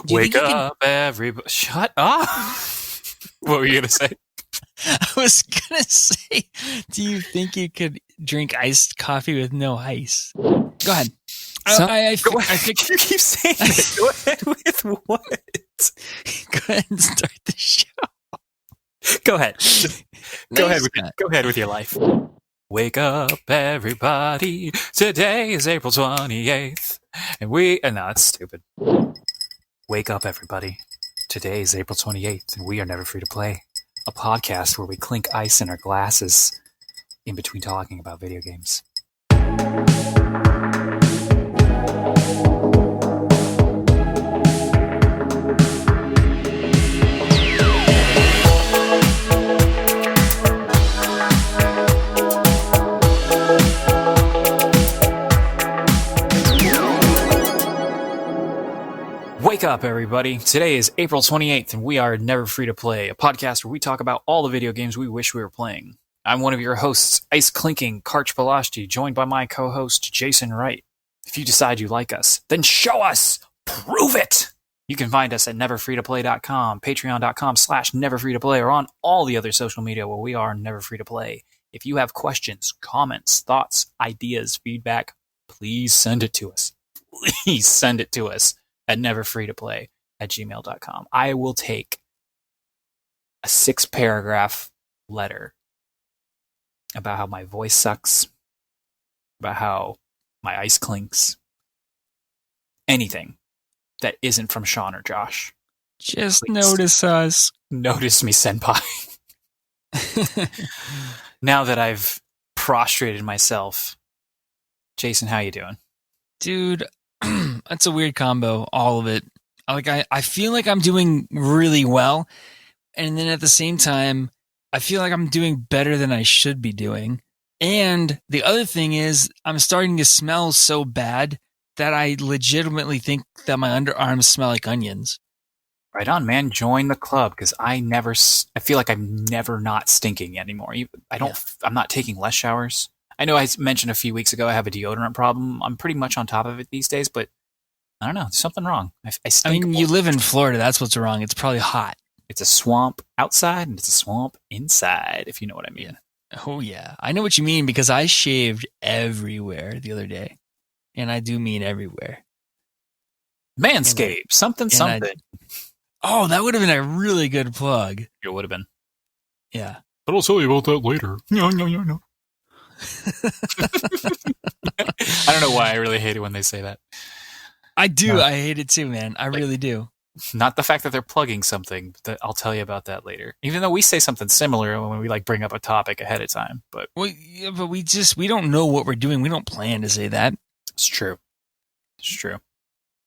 Wake up, everybody. Shut up. What were you going to say? I was going to say, do you think you could drink iced coffee with no ice? Go ahead. I think you keep saying it. Go ahead with what? Go ahead and start the show. Go ahead. Go ahead with your life. Wake up, everybody. Today is April 28th. And no, that's stupid. Wake up, everybody. Today is April 28th, and we are Never Free to Play. A podcast where we clink ice in our glasses in between talking about video games. Wake up, everybody. Today is April 28th, and we are Never Free to Play, a podcast where we talk about all the video games we wish we were playing. I'm one of your hosts, Ice Clinking Karch Balashti, joined by my co-host, Jason Wright. If you decide you like us, then show us! Prove it! You can find us at neverfreetoplay.com, patreon.com/neverfreetoplay, or on all the other social media where we are Never Free to Play. If you have questions, comments, thoughts, ideas, feedback, please send it to us. Please send it to us at neverfreetoplay@gmail.com. I will take a 6-paragraph letter about how my voice sucks, about how my ice clinks, anything that isn't from Sean or Josh. Just Please. notice us. Notice me, senpai. Now that I've prostrated myself. Jason, how you doing? Dude, that's a weird combo, all of it. I feel like I'm doing really well, and then at the same time, I feel like I'm doing better than I should be doing. And the other thing is, I'm starting to smell so bad that I legitimately think that my underarms smell like onions. Right on, man. Join the club, because I feel like I'm never not stinking anymore. I'm not taking less showers. I know I mentioned a few weeks ago I have a deodorant problem. I'm pretty much on top of it these days, but I don't know. There's something wrong. I mean, you live in Florida. That's what's wrong. It's probably hot. It's a swamp outside, and it's a swamp inside, if you know what I mean. Oh, yeah. I know what you mean, because I shaved everywhere the other day. And I do mean everywhere. Manscaped. Something. Oh, that would have been a really good plug. It would have been. Yeah. But I'll tell you about that later. No. I don't know why I really hate it when they say that. I do. I hate it too, man. I really do. Not the fact that they're plugging something, but I'll tell you about that later. Even though we say something similar when we bring up a topic ahead of time, but we don't know what we're doing. We don't plan to say that. It's true.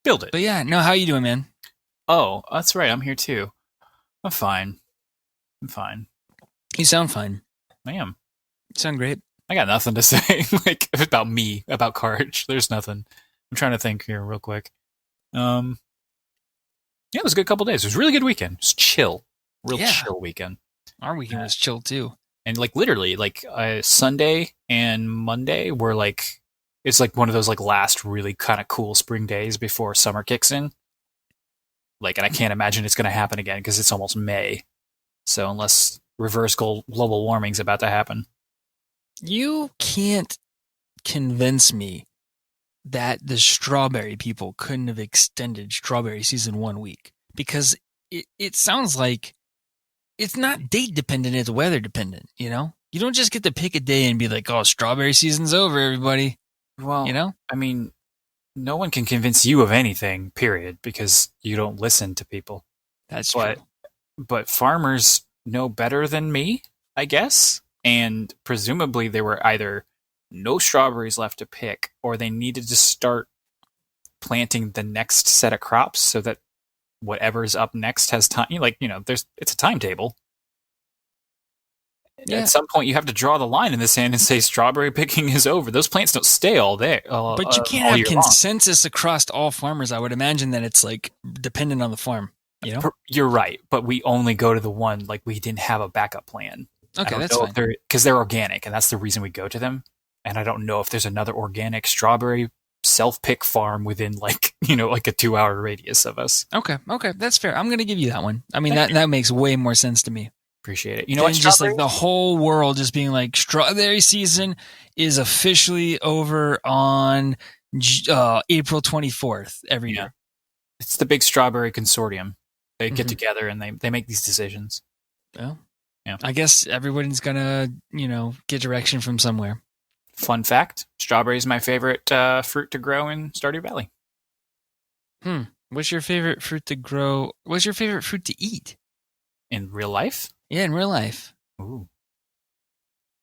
Build it. But yeah, no. How you doing, man? Oh, that's right. I'm here too. I'm fine. You sound fine. I am. You sound great. I got nothing to say about me, about Karch. There's nothing. I'm trying to think here real quick. Yeah, it was a good couple days. It was a really good weekend. Just chill. Chill weekend. Our weekend was chill too. And literally, Sunday and Monday were it's one of those last really kind of cool spring days before summer kicks in. And I can't imagine it's going to happen again because it's almost May. So unless reverse global warming's about to happen. You can't convince me that the strawberry people couldn't have extended strawberry season 1 week, because it sounds like it's not date dependent, it's weather dependent, you know? You don't just get to pick a day and be like, oh, strawberry season's over, everybody. Well, you know? I mean, no one can convince you of anything, period, because you don't listen to people. That's true. But farmers know better than me, I guess. And presumably there were either no strawberries left to pick, or they needed to start planting the next set of crops so that whatever's up next has time. It's a timetable. Yeah. At some point, you have to draw the line in the sand and say strawberry picking is over. Those plants don't stay all day. But you can't have consensus across all farmers. I would imagine that it's dependent on the farm. You know? You're right, but we only go to the one we didn't have a backup plan. Okay, that's fine. Because they're organic, and that's the reason we go to them. And I don't know if there's another organic strawberry self-pick farm within like a 2-hour radius of us. Okay, that's fair. I'm gonna give you that one. I mean, that makes way more sense to me. Appreciate it. You know what? Just like the whole world just being like, strawberry season is officially over on April 24th every year. It's the big strawberry consortium. They get together and they make these decisions. Well, yeah. I guess everyone's gonna, get direction from somewhere. Fun fact: strawberry is my favorite fruit to grow in Stardew Valley. What's your favorite fruit to grow? What's your favorite fruit to eat? In real life? Yeah, in real life. Ooh.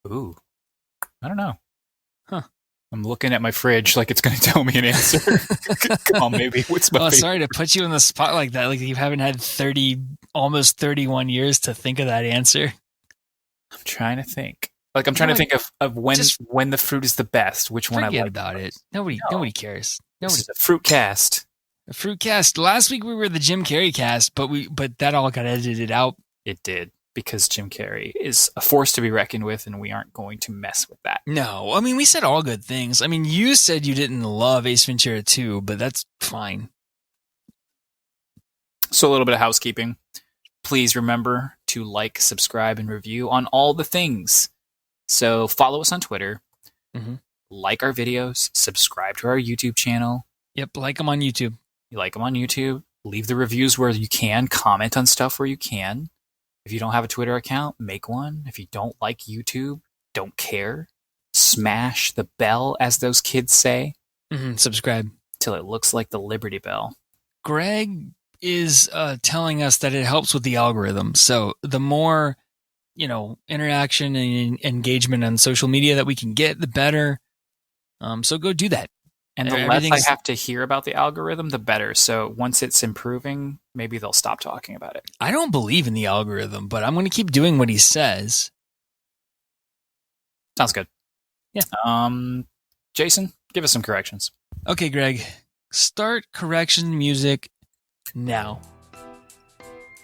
I don't know. Huh. I'm looking at my fridge like it's going to tell me an answer. Come on, maybe. What's my favorite? Sorry to put you on the spot like that. Like you haven't had almost 31 years to think of that answer. I'm trying to think. Like I'm trying to think of when the fruit is the best. Which one I like. Forget about it. Nobody cares. This is a fruit cast. A fruit cast. Last week we were the Jim Carrey cast, but that all got edited out. It did, because Jim Carrey is a force to be reckoned with, and we aren't going to mess with that. No, I mean, we said all good things. I mean, you said you didn't love Ace Ventura 2, but that's fine. So a little bit of housekeeping. Please remember to like, subscribe, and review on all the things. So follow us on Twitter, like our videos, subscribe to our YouTube channel. Yep, like them on YouTube. You like them on YouTube. Leave the reviews where you can. Comment on stuff where you can. If you don't have a Twitter account, make one. If you don't like YouTube, don't care. Smash the bell, as those kids say. Subscribe. Till it looks like the Liberty Bell. Greg is telling us that it helps with the algorithm. So the more, interaction and engagement on social media that we can get, the better. So go do that. And the less I have to hear about the algorithm, the better. So once it's improving, maybe they'll stop talking about it. I don't believe in the algorithm, but I'm going to keep doing what he says. Sounds good. Yeah. Jason, give us some corrections. Okay, Greg. Start correction music now.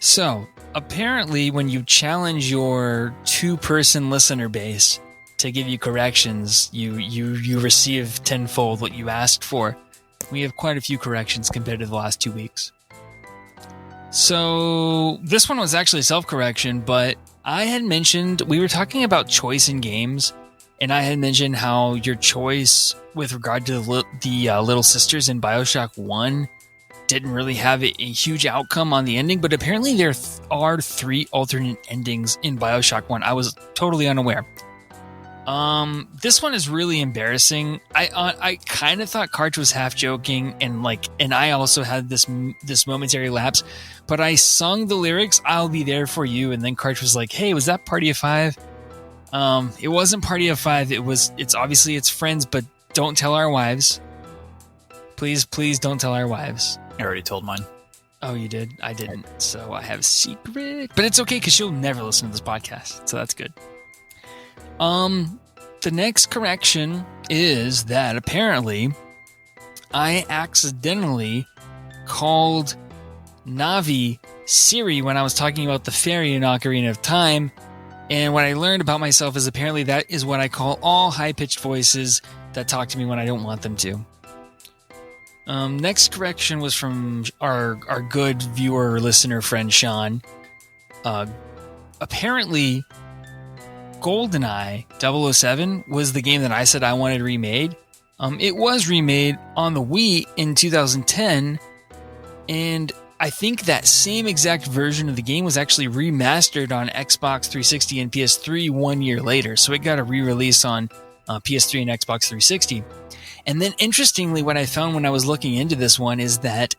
So, apparently when you challenge your 2-person listener base to give you corrections, you receive tenfold what you asked for. We have quite a few corrections compared to the last 2 weeks. So this one was actually self-correction, but I had mentioned, we were talking about choice in games, and I had mentioned how your choice with regard to the Little Sisters in BioShock 1 didn't really have a huge outcome on the ending, but apparently there are 3 alternate endings in BioShock 1. I was totally unaware. This one is really embarrassing. I kind of thought Karch was half joking, and I also had this momentary lapse, but I sung the lyrics, "I'll be there for you," and then Karch was like, "Hey, was that Party of 5?" It wasn't Party of 5. It's obviously it's friends, but don't tell our wives. Please don't tell our wives. I already told mine. Oh, you did? I didn't. So I have a secret, but it's okay because she'll never listen to this podcast, so that's good. The next correction is that apparently I accidentally called Navi Siri when I was talking about the fairy in Ocarina of Time, and what I learned about myself is apparently that is what I call all high-pitched voices that talk to me when I don't want them to. Next correction was from our good viewer or listener friend Sean. Apparently GoldenEye 007 was the game that I said I wanted remade. It was remade on the Wii in 2010, and I think that same exact version of the game was actually remastered on Xbox 360 and PS3 1 year later, so it got a re-release on PS3 and Xbox 360. And then interestingly, what I found when I was looking into this one is that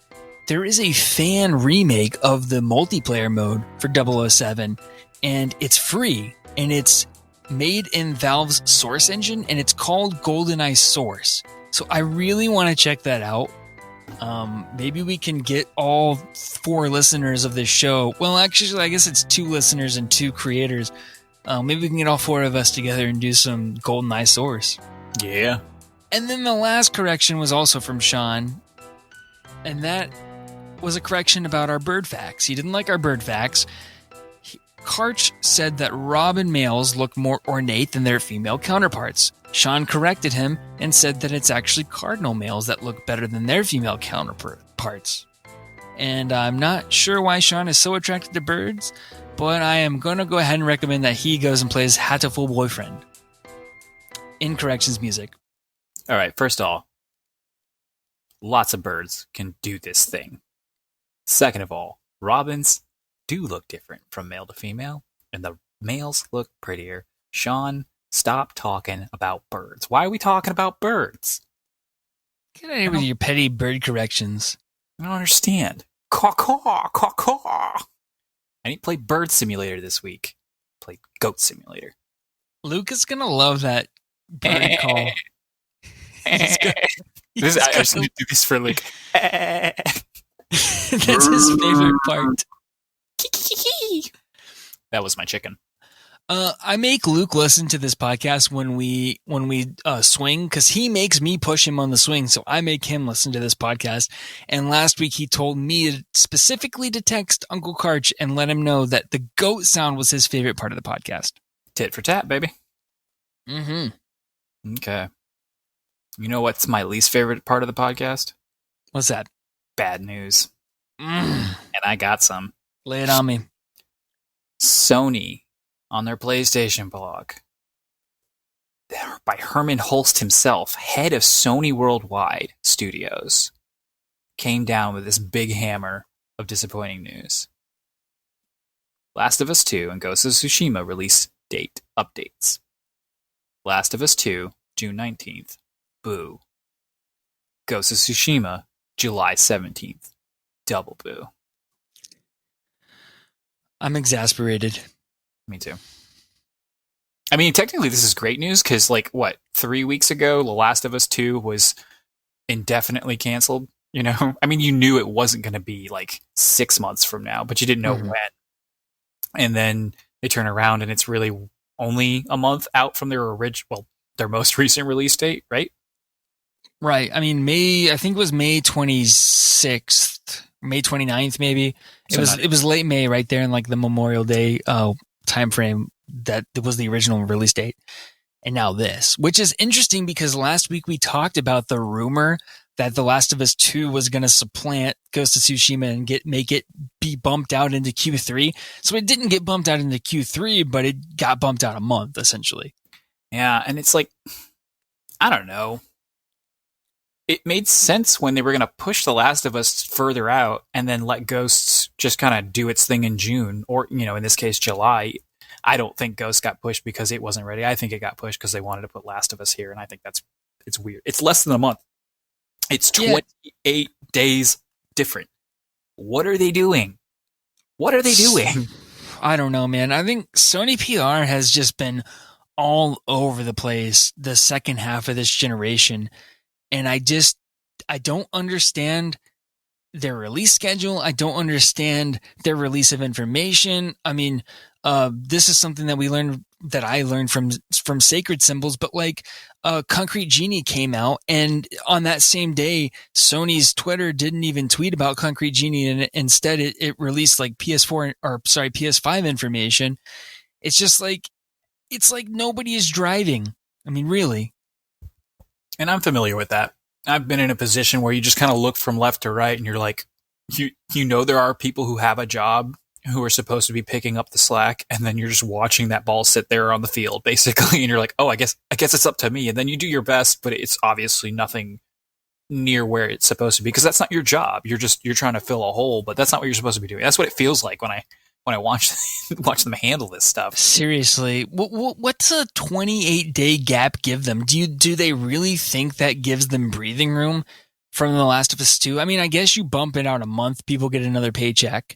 there is a fan remake of the multiplayer mode for 007, and it's free, and it's made in Valve's Source engine, and it's called GoldenEye Source. So I really want to check that out. Maybe we can get all 4 listeners of this show. Well, actually, I guess it's 2 listeners and 2 creators. Maybe we can get all 4 of us together and do some GoldenEye Source. Yeah. And then the last correction was also from Sean, and that was a correction about our bird facts. He didn't like our bird facts. Karch said that Robin males look more ornate than their female counterparts. Sean corrected him and said that it's actually cardinal males that look better than their female counterparts. And I'm not sure why Sean is so attracted to birds, but I am going to go ahead and recommend that he goes and plays Hatoful Boyfriend. In corrections music. All right, first of all, lots of birds can do this thing. Second of all, robins do look different from male to female, and the males look prettier. Sean, stop talking about birds. Why are we talking about birds? Get out of here with your petty bird corrections. I don't understand. Caw-caw, caw-caw. I need to play Bird Simulator this week. Play Goat Simulator. Luke is going to love that bird call. I just need to do this for like... That's his favorite part. That was my chicken. I make Luke listen to this podcast when we swing, because he makes me push him on the swing, so I make him listen to this podcast. And last week he told me specifically to text Uncle Karch and let him know that the goat sound was his favorite part of the podcast. Tit for tat, baby. Mm-hmm. Okay. You know what's my least favorite part of the podcast? What's that? Bad news. And I got some. Lay it on me. Sony, on their PlayStation blog, by Herman Holst himself, head of Sony Worldwide Studios, came down with this big hammer of disappointing news. Last of Us 2 and Ghost of Tsushima release date updates. Last of Us 2, June 19th. Boo. Ghost of Tsushima, July 17th. Double boo. I'm exasperated. Me too. I mean, technically this is great news because, 3 weeks ago, The Last of Us 2 was indefinitely canceled, you know? I mean, you knew it wasn't going to be, 6 months from now, but you didn't know when. And then they turn around and it's really only a month out from their their most recent release date, right? Right. I mean, I think it was May 26th, May 29th, maybe. It was late May, right there in the Memorial Day time frame that was the original release date. And now this, which is interesting because last week we talked about the rumor that The Last of Us 2 was going to supplant Ghost of Tsushima and make it be bumped out into Q3. So it didn't get bumped out into Q3, but it got bumped out a month, essentially. Yeah, and it's I don't know. It made sense when they were going to push The Last of Us further out and then let Ghosts just kind of do its thing in June, or, in this case, July. I don't think Ghosts got pushed because it wasn't ready. I think it got pushed because they wanted to put Last of Us here, and I think it's weird. It's less than a month. It's 28 days different. What are they doing? I don't know, man. I think Sony PR has just been all over the place the second half of this generation. And I don't understand their release schedule. I don't understand their release of information. I mean, this is something that I learned from Sacred Symbols, but Concrete Genie came out, and on that same day, Sony's Twitter didn't even tweet about Concrete Genie, and instead it released PS5 information. It's just it's like nobody is driving. I mean, really. And I'm familiar with that. I've been in a position where you just kind of look from left to right and you're like, you know there are people who have a job who are supposed to be picking up the slack, and then you're just watching that ball sit there on the field, basically, and you're like, oh, I guess it's up to me. And then you do your best, but it's obviously nothing near where it's supposed to be, because that's not your job. You're trying to fill a hole, but that's not what you're supposed to be doing. That's what it feels like when I watch them handle this stuff. Seriously, what's a 28-day gap give them? Do they really think that gives them breathing room from The Last of Us 2? I mean, I guess you bump it out a month, people get another paycheck,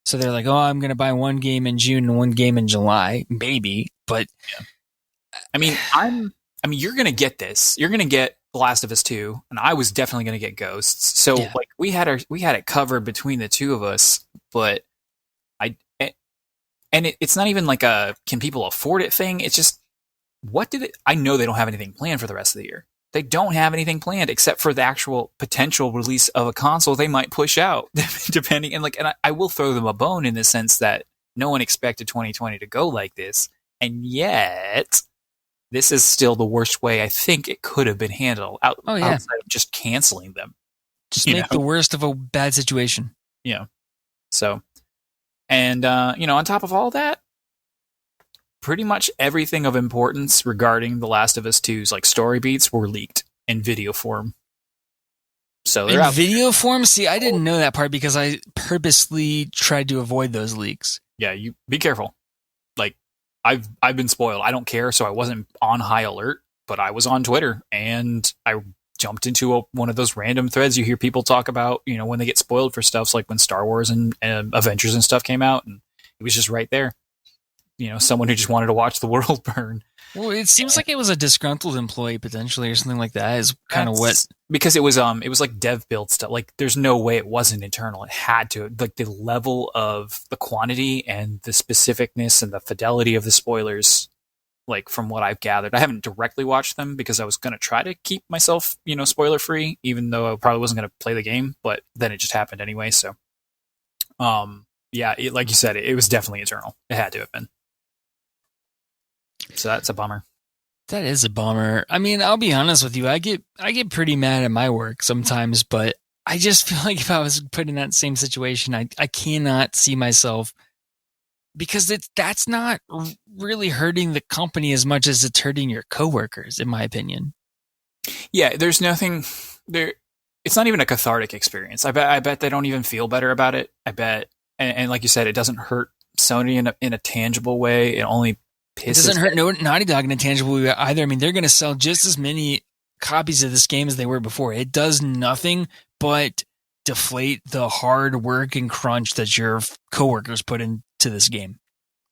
so they're like, oh, I'm going to buy one game in June and one game in July, maybe. But yeah. I mean, you're going to get this. You're going to get The Last of Us 2, and I was definitely going to get Ghosts. So yeah. we had it covered between the two of us, but it's not even can people afford it thing. It's just, I know they don't have anything planned for the rest of the year. They don't have anything planned except for the actual potential release of a console they might push out, depending. And I will throw them a bone in the sense that No one expected 2020 to go like this. And yet, this is still the worst way I think it could have been handled outside of just canceling them. Just make the worst of a bad situation. Yeah. So, and, on top of all that, pretty much everything of importance regarding The Last of Us 2's like story beats were leaked in video form. So they're in video form? See, I didn't know that part because I purposely tried to avoid those leaks. Yeah, you be careful. Like, I've been spoiled. I don't care, so I wasn't on high alert, but I was on Twitter and I jumped into one of those random threads you hear people talk about, when they get spoiled for stuff, like when Star Wars and Avengers and stuff came out, and it was just right there. Someone who just wanted to watch the world burn. Well, it seems like it was a disgruntled employee potentially, or something like that. Is kind of what, because it was like dev build stuff. Like, there's no way it wasn't internal. It had to. Like, the level of the quantity and the specificness and the fidelity of the spoilers. Like, from what I've gathered, I haven't directly watched them because I was going to try to keep myself, spoiler free, even though I probably wasn't going to play the game. But then it just happened anyway. So, yeah, like you said, it was definitely internal. It had to have been. So that's a bummer. That is a bummer. I mean, I'll be honest with you. I get pretty mad at my work sometimes, but I just feel like if I was put in that same situation, I cannot see myself, because that's not really hurting the company as much as it's hurting your coworkers, in my opinion. Yeah, there's nothing there. It's not even a cathartic experience. I bet they don't even feel better about it. I bet, and like you said, it doesn't hurt Sony in a tangible way. It only It doesn't hurt Naughty Dog in a tangible way either. I mean, they're going to sell just as many copies of this game as they were before. It does nothing but deflate the hard work and crunch that your coworkers put into this game.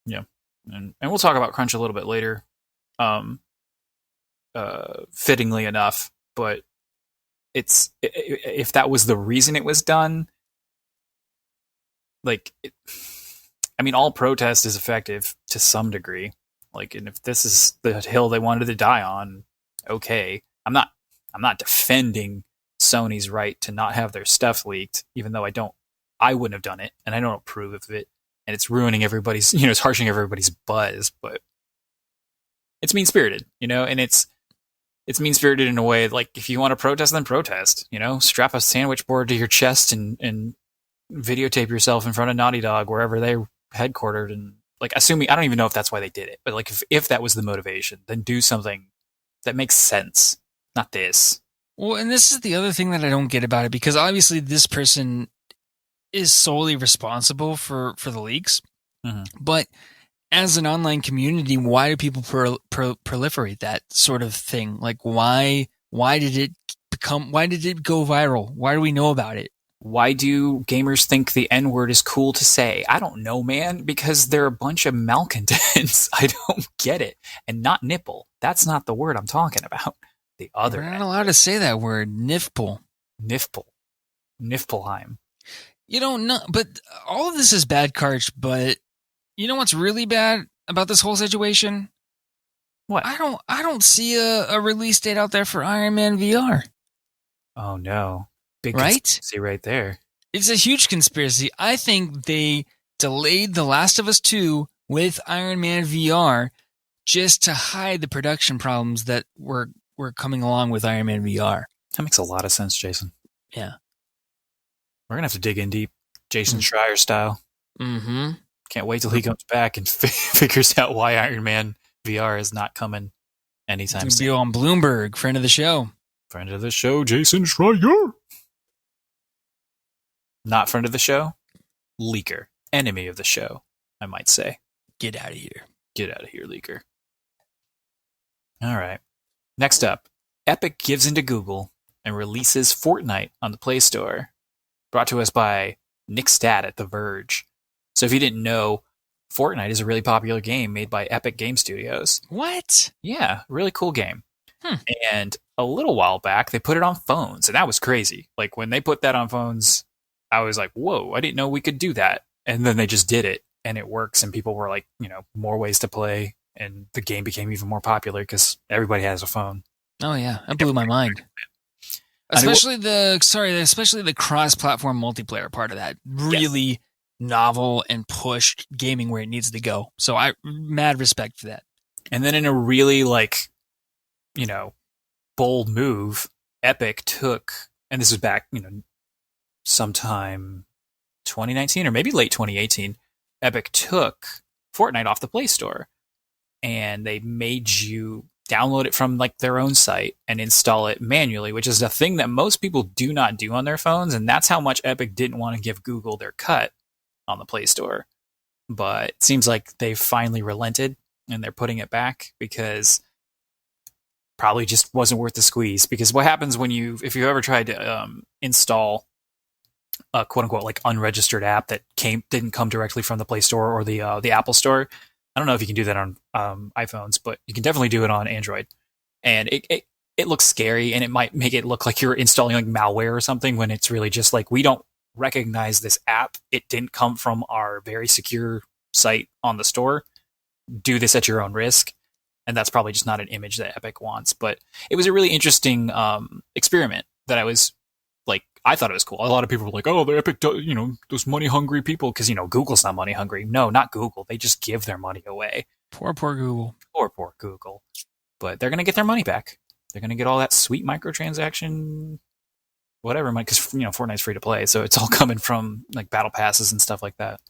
Yeah, and we'll talk about crunch a little bit later, fittingly enough. But if that was the reason it was done, all protest is effective to some degree. Like, and if this is the hill they wanted to die on, okay. I'm not defending Sony's right to not have their stuff leaked, even though I wouldn't have done it, and I don't approve of it, and it's ruining everybody's, it's harshing everybody's buzz, but it's mean-spirited, and it's mean-spirited in a way, like, if you want to protest, then protest, strap a sandwich board to your chest and videotape yourself in front of Naughty Dog, wherever they're headquartered, and, like, assuming, I don't even know if that's why they did it, but, like, if that was the motivation, then do something that makes sense, not this. Well, and this is the other thing that I don't get about it, because obviously this person is solely responsible for the leaks, but as an online community, why do people proliferate that sort of thing? Like, why did it go viral? Why do we know about it? Why do gamers think the N-word is cool to say? I don't know, man, because they're a bunch of malcontents. I don't get it. And not nipple. That's not the word I'm talking about. The other. We're not allowed to say that word. Nifple. Niflheim. You don't know, but all of this is bad, Karch, but you know what's really bad about this whole situation? What? I don't see a release date out there for Iron Man VR. Oh, no. Big right? Conspiracy right there. It's a huge conspiracy. I think they delayed The Last of Us 2 with Iron Man VR just to hide the production problems that were coming along with Iron Man VR. That makes a lot of sense, Jason. Yeah. We're going to have to dig in deep, Jason Schreier style. Mm-hmm. Can't wait till he comes back and figures out why Iron Man VR is not coming anytime soon. Be on Bloomberg, friend of the show. Friend of the show, Jason Schreier. Not friend of the show, leaker. Enemy of the show, I might say. Get out of here. Get out of here, leaker. All right. Next up, Epic gives into Google and releases Fortnite on the Play Store. Brought to us by Nick Stat at The Verge. So if you didn't know, Fortnite is a really popular game made by Epic Game Studios. What? Yeah, really cool game. And a little while back, they put it on phones, and that was crazy. Like, when they put that on phones, I was like, whoa, I didn't know we could do that. And then they just did it, and it works, and people were like, more ways to play, and the game became even more popular because everybody has a phone. Oh, yeah. That blew my mind. Especially the cross-platform multiplayer part of that really novel and pushed gaming where it needs to go. So I mad respect for that. And then in a really like, you know, bold move, Epic took, and this is back, sometime 2019 or maybe late 2018, Epic took Fortnite off the Play Store and they made you download it from like their own site and install it manually, which is a thing that most people do not do on their phones. And that's how much Epic didn't want to give Google their cut on the Play Store. But it seems like they've finally relented and they're putting it back because probably just wasn't worth the squeeze. Because what happens if you ever tried to install a quote unquote like unregistered app that didn't come directly from the Play Store or the Apple Store. I don't know if you can do that on iPhones, but you can definitely do it on Android. And it looks scary, and it might make it look like you're installing like malware or something when it's really just like, we don't recognize this app. It didn't come from our very secure site on the store. Do this at your own risk. And that's probably just not an image that Epic wants. But it was a really interesting experiment that I thought it was cool. A lot of people were like, oh, the Epic, those money hungry people. Because, Google's not money hungry. No, not Google. They just give their money away. Poor Google. Poor Google. But they're going to get their money back. They're going to get all that sweet microtransaction, whatever, because, Fortnite's free to play. So it's all coming from like battle passes and stuff like that.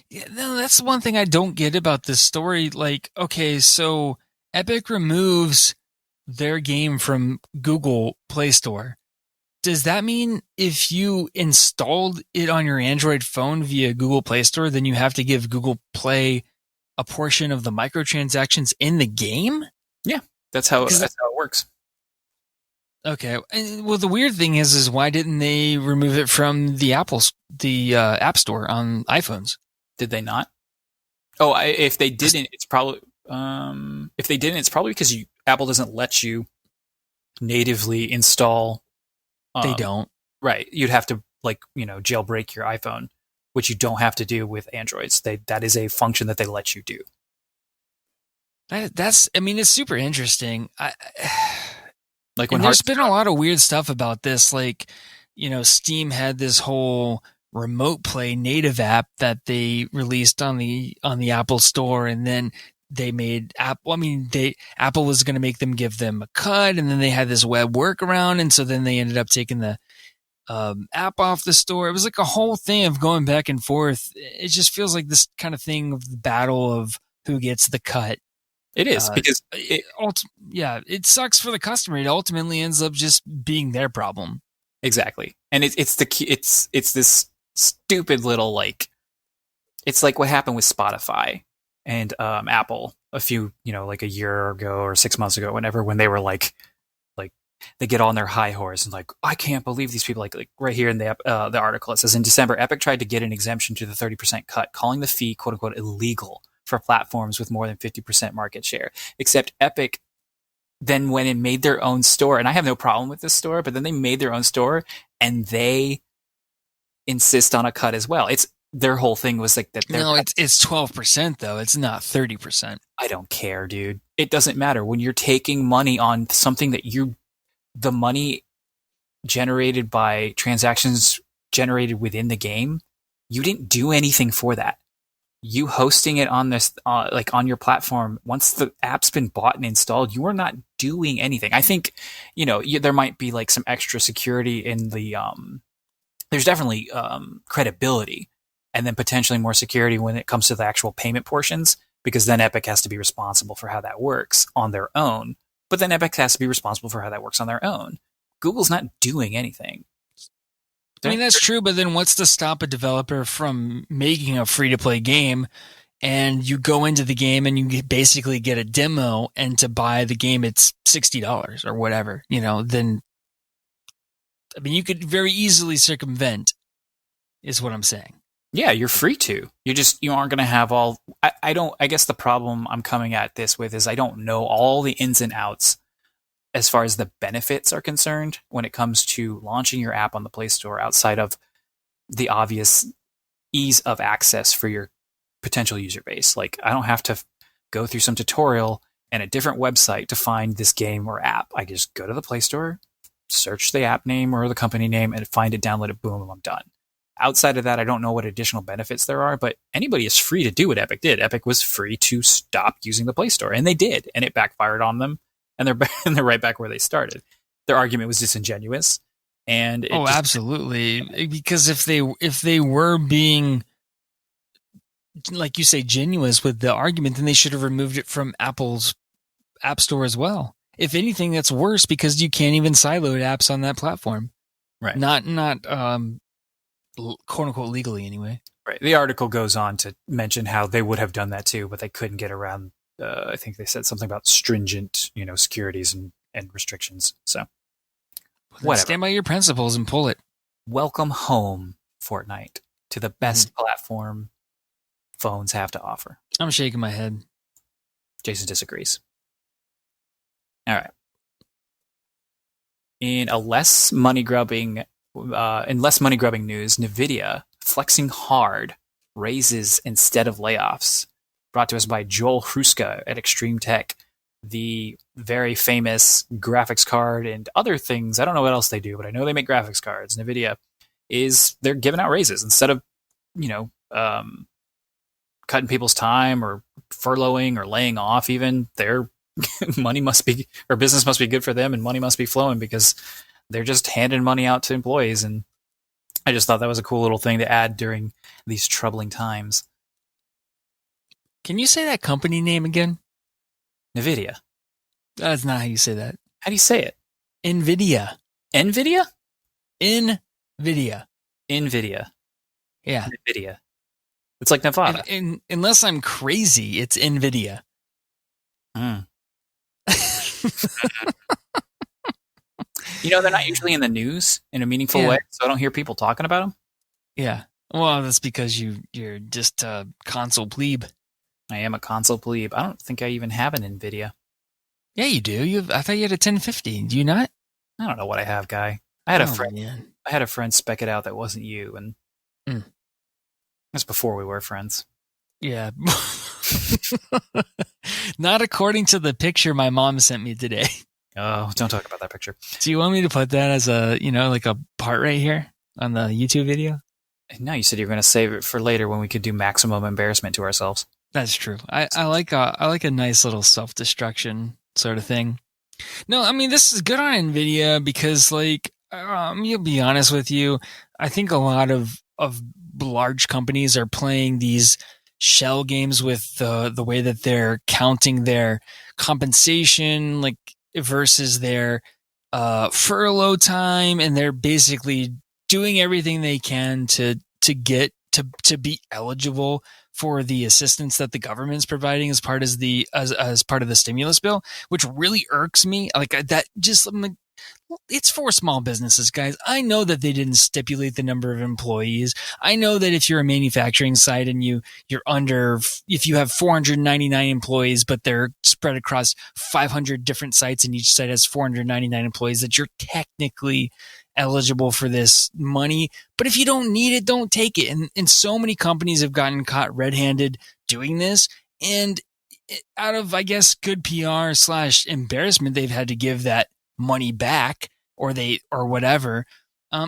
Yeah, no, that's one thing I don't get about this story. Like, okay, so Epic removes their game from Google Play Store. Does that mean if you installed it on your Android phone via Google Play Store, then you have to give Google Play a portion of the microtransactions in the game? Yeah, that's how it works. Okay. Well, the weird thing is why didn't they remove it from the App Store on iPhones? Did they not? Oh, if they didn't, it's probably because Apple doesn't let you natively install. They don't. Right. You'd have to jailbreak your iPhone, which you don't have to do with Androids. That is a function that they let you do. It's super interesting. There's been a lot of weird stuff about this. Steam had this whole remote play native app that they released on the Apple Store, and then they made Apple was going to make them give them a cut, and then they had this web workaround, and so then they ended up taking the app off the store. It was like a whole thing of going back and forth. It just feels like this kind of thing of the battle of who gets the cut. It is because it sucks for the customer. It ultimately ends up just being their problem. Exactly, and it's this stupid little it's like what happened with Spotify and Apple a few a year ago or 6 months ago, when they were like they get on their high horse and I can't believe these people like right here in the article it says in December Epic tried to get an exemption to the 30% cut, calling the fee quote unquote illegal for platforms with more than 50% market share. Except Epic then went and made their own store, and I have no problem with this store, but then they made their own store and they insist on a cut as well. It's their whole thing was like that. No, it's 12% though. It's not 30%. I don't care, dude. It doesn't matter when you're taking money on something that the money generated by transactions generated within the game. You didn't do anything for that. You hosting it on this, on your platform, once the app's been bought and installed, you are not doing anything. I think, there might be some extra security in the, there's definitely credibility and then potentially more security when it comes to the actual payment portions, because then Epic has to be responsible for how that works on their own. But then Epic has to be responsible for how that works on their own. Google's not doing anything. That's true, but then what's to stop a developer from making a free-to-play game, and you go into the game and you basically get a demo, and to buy the game it's $60 or whatever, then you could very easily circumvent, is what I'm saying. Yeah, you're free to. You aren't going to have all... I guess the problem I'm coming at this with is I don't know all the ins and outs as far as the benefits are concerned when it comes to launching your app on the Play Store outside of the obvious ease of access for your potential user base. I don't have to go through some tutorial and a different website to find this game or app. I just go to the Play Store, search the app name or the company name, and find it, download it, boom, I'm done. outside of that, I don't know what additional benefits there are, but anybody is free to do what Epic did. Epic was free to stop using the Play Store, and they did, and it backfired on them, and they're right back where they started. Their argument was disingenuous, and absolutely. Because if they were being, like you say, genuine with the argument, then they should have removed it from Apple's App Store as well. If anything, that's worse because you can't even sideload apps on that platform. Right. Not quote unquote legally anyway. Right. The article goes on to mention how they would have done that too, but they couldn't get around. I think they said something about stringent, securities and restrictions. So, whatever. Stand by your principles and pull it. Welcome home, Fortnite, to the best platform phones have to offer. I'm shaking my head. Jason disagrees. All right. In less money grubbing news, Nvidia flexing hard raises instead of layoffs. Brought to us by Joel Hruska at Extreme Tech, the very famous graphics card and other things. I don't know what else they do, but I know they make graphics cards. Nvidia they're giving out raises instead of cutting people's time or furloughing or laying off. Even their money must be, or business must be good for them, and money must be flowing because they're just handing money out to employees. And I just thought that was a cool little thing to add during these troubling times. Can you say that company name again? Nvidia. That's not how you say that. How do you say it? Nvidia. Nvidia? Nvidia. Nvidia. Yeah. Nvidia. It's like Nevada. Unless I'm crazy, it's Nvidia. They're not usually in the news in a meaningful way, so I don't hear people talking about them. Yeah. Well, that's because you're just a console plebe. I am a console plebe. I don't think I even have an Nvidia. Yeah, you do. I thought you had a 1050. Do you not? I don't know what I have, guy. I had a friend. Man. I had a friend spec it out that wasn't you, and that's before we were friends. Yeah. Not according to the picture my mom sent me today. Oh, don't talk about that picture. Do you want me to put that as a, like a part right here on the YouTube video? No, you said you were going to save it for later when we could do maximum embarrassment to ourselves. That's true. I like a nice little self-destruction sort of thing. No, I mean, this is good on Nvidia because, you'll be honest with you, I think a lot of large companies are playing these shell games with the way that they're counting their compensation, versus their furlough time, and they're basically doing everything they can to get to be eligible for the assistance that the government's providing as part of the stimulus bill, which really irks me. It's for small businesses, guys. I know that they didn't stipulate the number of employees. I know that if you're a manufacturing site and if you have 499 employees, but they're spread across 500 different sites and each site has 499 employees, that you're technically eligible for this money. But if you don't need it, don't take it. And so many companies have gotten caught red-handed doing this. And out of, I guess, good PR / embarrassment, they've had to give that money back or whatever.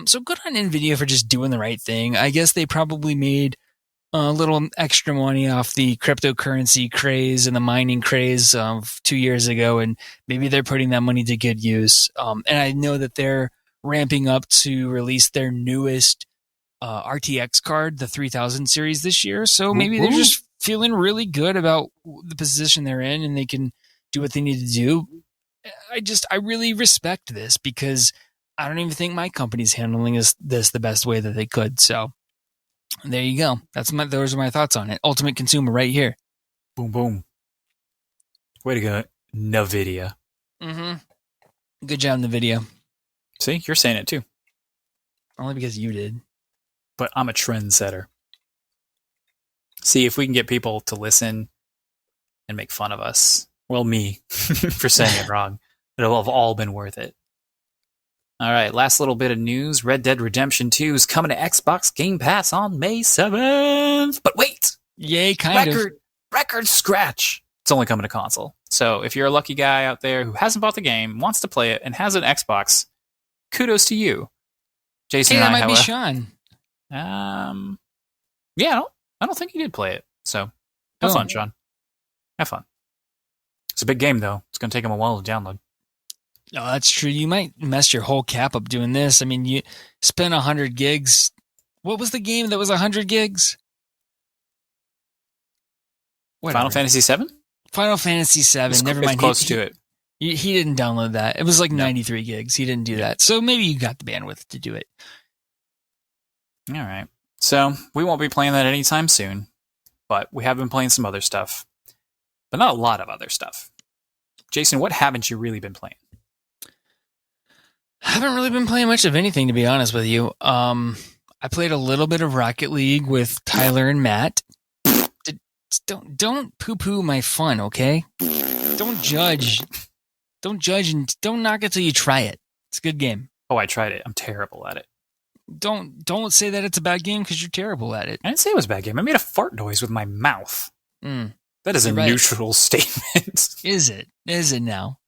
So good on Nvidia for just doing the right thing. I guess they probably made a little extra money off the cryptocurrency craze and the mining craze of 2 years ago, and maybe they're putting that money to good use. And I know that they're ramping up to release their newest RTX card, the 3000 series this year. So maybe they're just feeling really good about the position they're in and they can do what they need to do. I really respect this because I don't even think my company's handling this the best way that they could. So there you go. Those are my thoughts on it. Ultimate consumer right here. Boom, boom. Way to go, Nvidia. Mm-hmm. Good job, Nvidia. See, you're saying it too. Only because you did. But I'm a trendsetter. See, if we can get people to listen and make fun of us, well, me, for saying it wrong, it'll have all been worth it. All right, last little bit of news. Red Dead Redemption 2 is coming to Xbox Game Pass on May 7th. But wait! Yay, kind of. Record scratch! It's only coming to console. So if you're a lucky guy out there who hasn't bought the game, wants to play it, and has an Xbox, kudos to you. Jason and I, that might be Sean. Yeah, I don't think he did play it. So have fun, Sean. Have fun. It's a big game, though. It's going to take him a while to download. Oh, that's true. You might mess your whole cap up doing this. I mean, you spent 100 gigs. What was the game that was 100 gigs? Whatever. Final Fantasy VII? Final Fantasy VII. Never mind. It's close to it. He didn't download that. It was like 93 gigs. He didn't do that. So maybe you got the bandwidth to do it. All right. So we won't be playing that anytime soon, but we have been playing some other stuff, but not a lot of other stuff. Jason, what haven't you really been playing? I haven't really been playing much of anything, to be honest with you. I played a little bit of Rocket League with Tyler and Matt. Don't poo-poo my fun, okay? Don't judge. Don't judge and don't knock it till you try it. It's a good game. Oh, I tried it. I'm terrible at it. Don't say that it's a bad game because you're terrible at it. I didn't say it was a bad game. I made a fart noise with my mouth. That is a neutral statement. Is it? Is it now?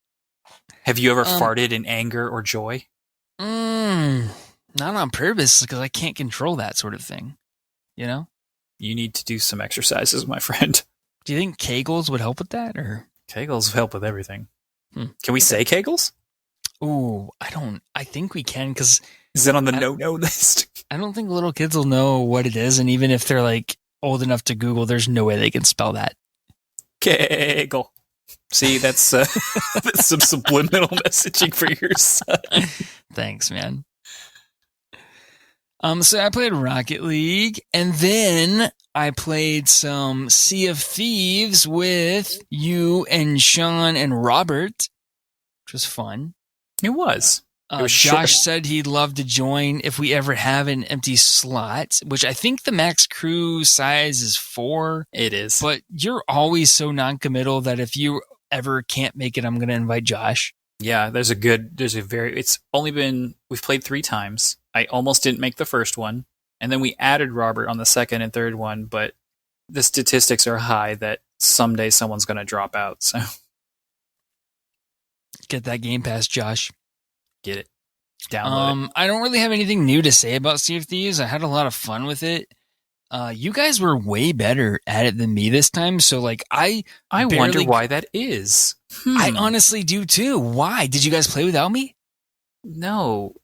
Have you ever farted in anger or joy? Not on purpose, because I can't control that sort of thing. You know? You need to do some exercises, my friend. Do you think Kegels would help with that? Or Kegels help with everything. Can we say Kegels? Ooh, I think we can, because... Is it on the no-no list? I don't think little kids will know what it is, and even if they're, like, old enough to Google, there's no way they can spell that. Kegel. See, that's some subliminal messaging for your son. Thanks, man. So I played Rocket League, and then I played some Sea of Thieves with you and Sean and Robert, which was fun. It was. Josh said he'd love to join if we ever have an empty slot, which I think the max crew size is 4. It is. But you're always so non-committal that if you ever can't make it, I'm going to invite Josh. Yeah, we've played 3 times. I almost didn't make the first one. And then we added Robert on the second and third one, but the statistics are high that someday someone's going to drop out. So get that Game Pass, Josh. Get it. Download it. I don't really have anything new to say about Sea of Thieves. I had a lot of fun with it. You guys were way better at it than me this time. So, like, I wonder why that is. I honestly do too. Why? Did you guys play without me? No.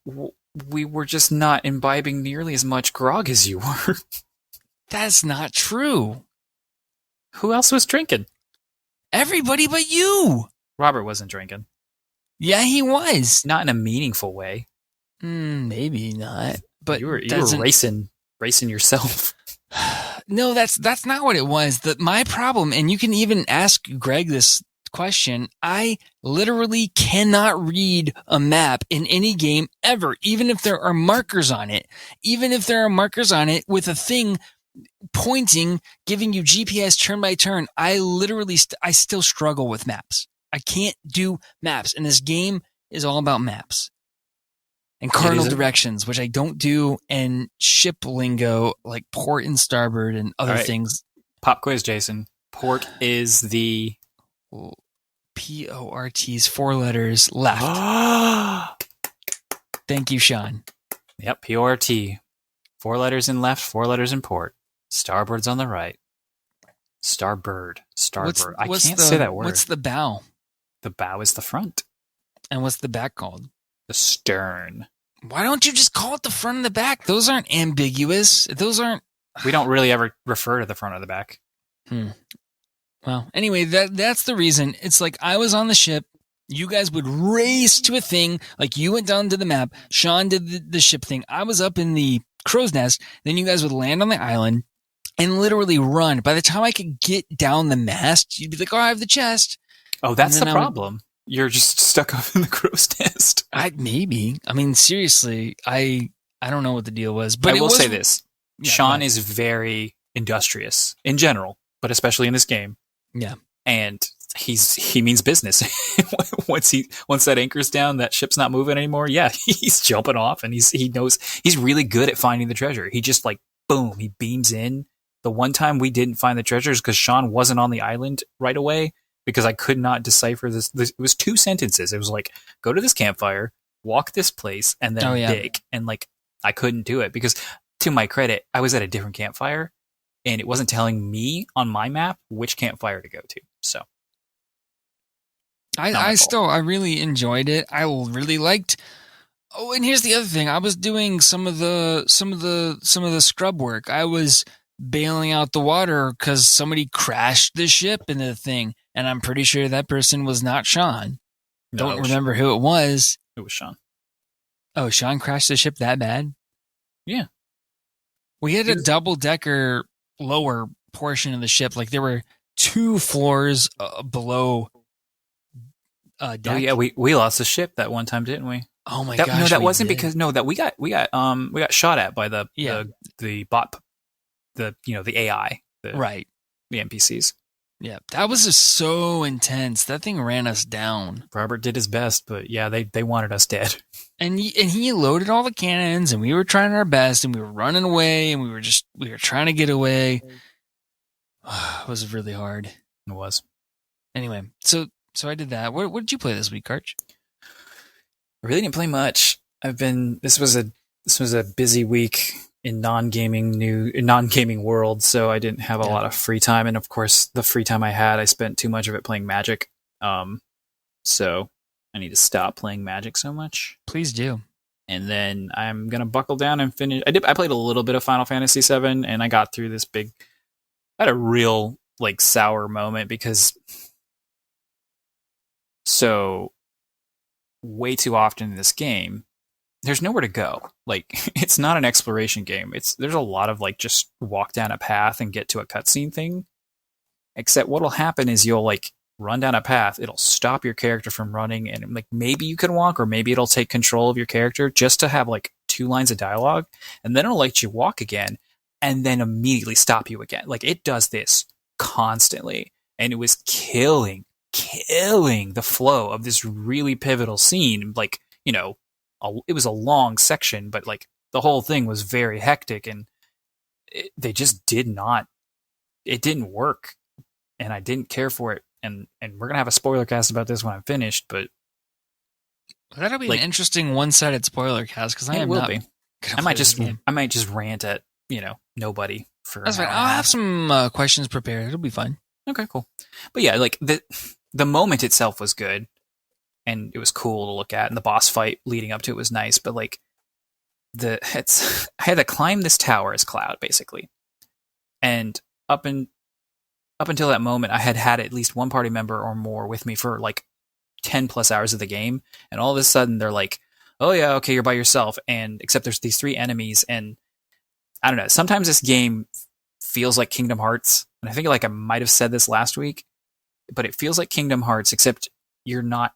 We were just not imbibing nearly as much grog as you were. That's not true. Who else was drinking? Everybody but you. Robert wasn't drinking. Yeah, he was. Not in a meaningful way. Maybe not. But you were racing yourself. No, that's not what it was. My problem, and you can even ask Greg this question, I literally cannot read a map in any game ever, even if there are markers on it. Even if there are markers on it with a thing pointing, giving you GPS turn by turn, I literally I still struggle with maps. I can't do maps, and this game is all about maps and cardinal directions, which I don't do, and ship lingo like port and starboard and other things. Pop quiz, Jason. Port is the PORT's 4 letters left. Thank you, Sean. Yep, PORT. 4 letters in left, 4 letters in port. Starboard's on the right. Starboard. I can't say that word. What's the bow? The bow is the front. And what's the back called? The stern. Why don't you just call it the front and the back? Those aren't ambiguous. Those aren't... We don't really ever refer to the front or the back. Well, anyway, that's the reason. It's like I was on the ship. You guys would race to a thing. Like you went down to the map. Sean did the ship thing. I was up in the crow's nest. Then you guys would land on the island and literally run. By the time I could get down the mast, you'd be like, oh, I have the chest. Oh, that's the problem. You're just stuck up in the crow's nest. Maybe. I mean, seriously, I don't know what the deal was. But I will say this. Yeah, Sean is very industrious in general, but especially in this game. Yeah. And he means business. once that anchor's down, that ship's not moving anymore. Yeah, he's jumping off, and he knows he's really good at finding the treasure. He just boom, he beams in. The one time we didn't find the treasure is because Sean wasn't on the island right away because I could not decipher this. It was 2 sentences. It was like, go to this campfire, walk this place, and then dig. And I couldn't do it because to my credit, I was at a different campfire, and it wasn't telling me on my map which campfire to go to. So, I really enjoyed it. I really liked. Oh, and here's the other thing. I was doing some of the scrub work. I was bailing out the water because somebody crashed the ship into the thing, and I'm pretty sure that person was not Sean. No, Don't remember who it was. It was Sean. Oh, Sean crashed the ship that bad? Yeah. We had a double-decker lower portion of the ship. Like, there were 2 floors below deck. Oh yeah, we lost the ship that one time, didn't we? Oh my gosh! No, that wasn't did. because we got shot at by the bot, the AI, right, the NPCs. Yeah, that was just so intense. That thing ran us down. Robert did his best, but yeah, they wanted us dead. And he loaded all the cannons, and we were trying our best, and we were running away, and we were trying to get away. It was really hard. It was. Anyway, so I did that. What did you play this week, Karch? I really didn't play much. This was a busy week in non-gaming world, so I didn't have a lot of free time, and of course the free time I had, I spent too much of it playing Magic. So I need to stop playing Magic so much. Please do. And then I'm gonna buckle down and finish. I played a little bit of Final Fantasy VII, and I got through this big. I had a real sour moment because way too often in this game, there's nowhere to go. It's not an exploration game. There's a lot of just walk down a path and get to a cutscene thing. Except what'll happen is you'll run down a path, it'll stop your character from running, and maybe you can walk, or maybe it'll take control of your character just to have 2 lines of dialogue, and then it'll let you walk again, and then immediately stop you again. It does this constantly, and it was killing the flow of this really pivotal scene. It was a long section, but the whole thing was very hectic, and they just it didn't work, and I didn't care for it. And we're gonna have a spoiler cast about this when I'm finished, but that'll be an interesting one-sided spoiler cast because I might just rant at nobody for. That's fine. I'll have some questions prepared. It'll be fun. Okay, cool. But yeah, the moment itself was good, and it was cool to look at, and the boss fight leading up to it was nice. But I had to climb this tower as Cloud basically, and up until that moment, I had at least one party member or more with me for 10 plus hours of the game, and all of a sudden they're like, "Oh yeah, okay, you're by yourself," and except there's these 3 enemies, and I don't know. Sometimes this game feels like Kingdom Hearts, and I think I might have said this last week, but it feels like Kingdom Hearts, except you're not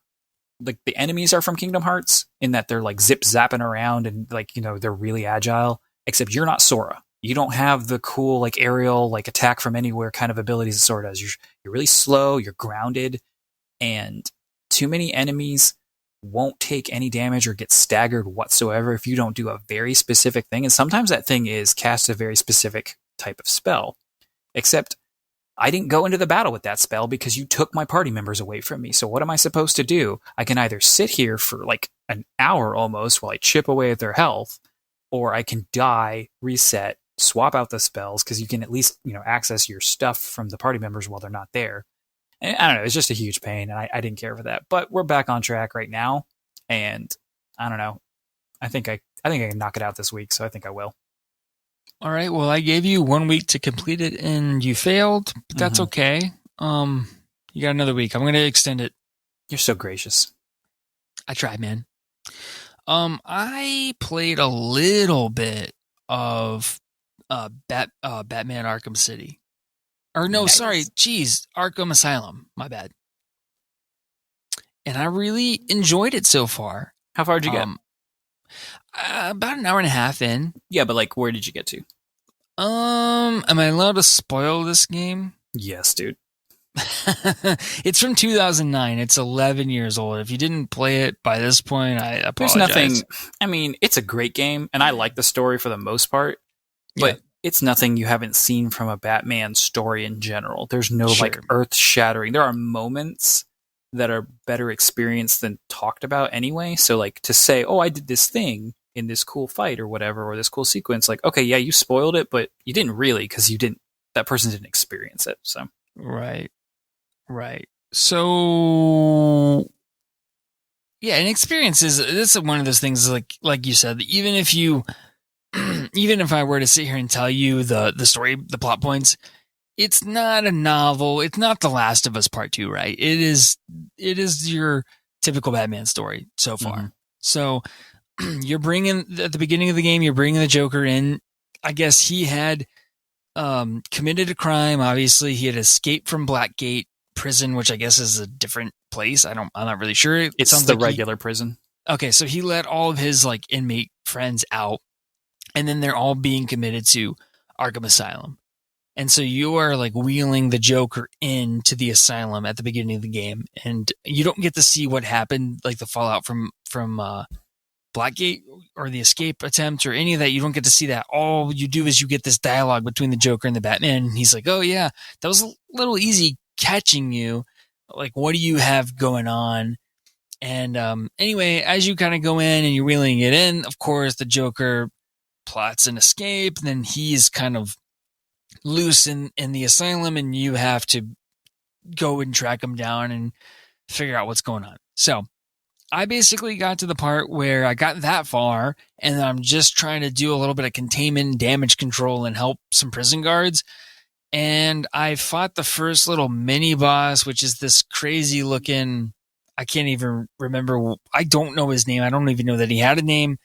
the enemies are from Kingdom Hearts in that they're zip zapping around and they're really agile, except you're not Sora. You don't have the cool aerial attack from anywhere kind of abilities that Sora does. You're really slow, you're grounded, and too many enemies won't take any damage or get staggered whatsoever if you don't do a very specific thing. And sometimes that thing is cast a very specific type of spell. Except I didn't go into the battle with that spell because you took my party members away from me. So what am I supposed to do? I can either sit here for an hour almost while I chip away at their health, or I can die, reset, swap out the spells, because you can at least access your stuff from the party members while they're not there. And I don't know, it's just a huge pain, and I didn't care for that. But we're back on track right now, and I don't know. I think I can knock it out this week, so I think I will. All right. Well, I gave you 1 week to complete it, and you failed. But that's okay. You got another week. I'm going to extend it. You're so gracious. I tried, man. I played a little bit of Batman Arkham City. Or no, nice. Sorry. Geez, Arkham Asylum. My bad. And I really enjoyed it so far. How far did you get? About an hour and a half in. Yeah, but where did you get to? Am I allowed to spoil this game? Yes, dude. It's from 2009. It's 11 years old. If you didn't play it by this point, I apologize. There's nothing. I mean, it's a great game, and I like the story for the most part, but it's nothing you haven't seen from a Batman story in general. There's no earth-shattering. There are moments that are better experienced than talked about anyway. So to say, "Oh, I did this thing," in this cool fight or whatever, or this cool sequence. Like, okay, yeah, you spoiled it, but you didn't really, because that person didn't experience it. So Right. So yeah, and experience this is one of those things like you said, even if I were to sit here and tell you the story, the plot points, it's not a novel. It's not The Last of Us Part 2, right? It is your typical Batman story so far. Mm-hmm. So you're bringing, at the beginning of the game, you're bringing the Joker in. I guess he had committed a crime. Obviously, he had escaped from Blackgate prison, which I guess is a different place. I'm not really sure. It sounds the regular prison. Okay, so he let all of his like inmate friends out, and then they're all being committed to Arkham Asylum. And so you are like wheeling the Joker into the asylum at the beginning of the game, and you don't get to see what happened, like the fallout from Blackgate or the escape attempt or any of that. You don't get to see that. All you do is you get this dialogue between the Joker and the Batman. And he's like, "Oh yeah, that was a little easy catching you. Like, what do you have going on?" And anyway, as you kind of go in and you're wheeling it in, of course, the Joker plots an escape. And then he's kind of loose in the asylum, and you have to go and track him down and figure out what's going on. So I basically got to the part where I got that far, and I'm just trying to do a little bit of containment, damage control, and help some prison guards. And I fought the first little mini boss, which is this crazy looking, I can't even remember. I don't know his name. I don't even know that he had a name.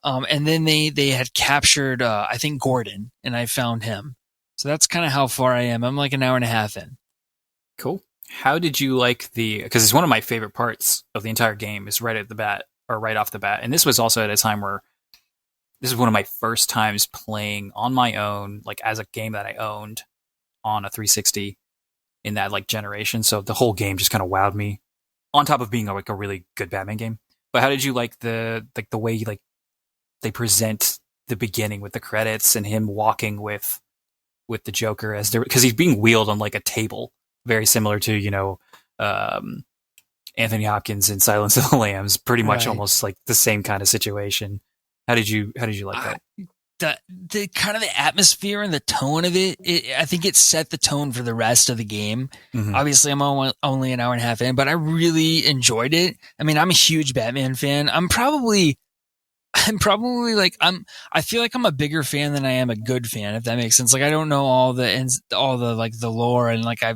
And then they had captured, I think, Gordon, and I found him. So that's kind of how far I am. I'm like an hour and a half in. Cool. How did you like because it's one of my favorite parts of the entire game is right off the bat. And this was also at a time where this is one of my first times playing on my own, like as a game that I owned on a 360 in that like generation. So the whole game just kind of wowed me on top of being like a really good Batman game. But how did you like the way like they present the beginning with the credits and him walking with the Joker as because he's being wheeled on like a table, very similar to, Anthony Hopkins in Silence of the Lambs, pretty much almost like the same kind of situation. How did you like that? The kind of the atmosphere and the tone of it, I think it set the tone for the rest of the game. Mm-hmm. Obviously, I'm only an hour and a half in, but I really enjoyed it. I mean, I'm a huge Batman fan. I'm probably like I feel like I'm a bigger fan than I am a good fan, if that makes sense. Like I don't know all the like the lore, and like I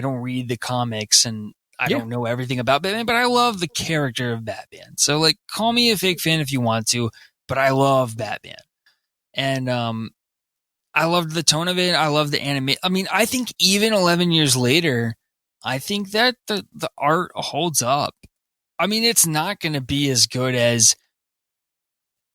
don't read the comics, and I don't know everything about Batman, but I love the character of Batman. So like call me a fake fan if you want to, but I love Batman. And I loved the tone of it. I love the anime. I mean, I think even 11 years later, I think that the art holds up. I mean, it's not going to be as good as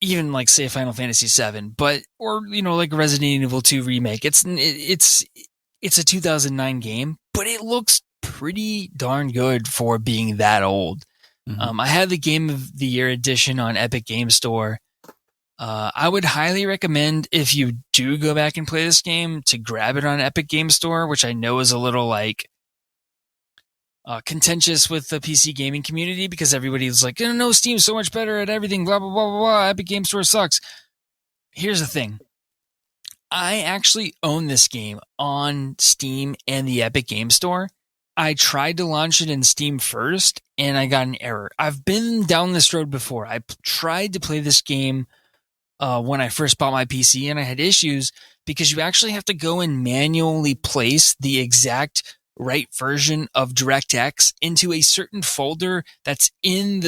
even like say Final Fantasy VII, but or like Resident Evil 2 remake. It's a 2009 game, but it looks pretty darn good for being that old. Mm-hmm. I had the Game of the Year edition on Epic Game Store. I would highly recommend, if you do go back and play this game, to grab it on Epic Game Store, which I know is a little like contentious with the PC gaming community, because everybody's like, no, Steam's so much better at everything, blah, blah, blah, blah, blah. Epic Game Store sucks. Here's the thing. I actually own this game on Steam and the Epic Game Store. I tried to launch it in Steam first, and I got an error. I've been down this road before. I tried to play this game when I first bought my PC, and I had issues because you actually have to go and manually place the exact right version of DirectX into a certain folder that's in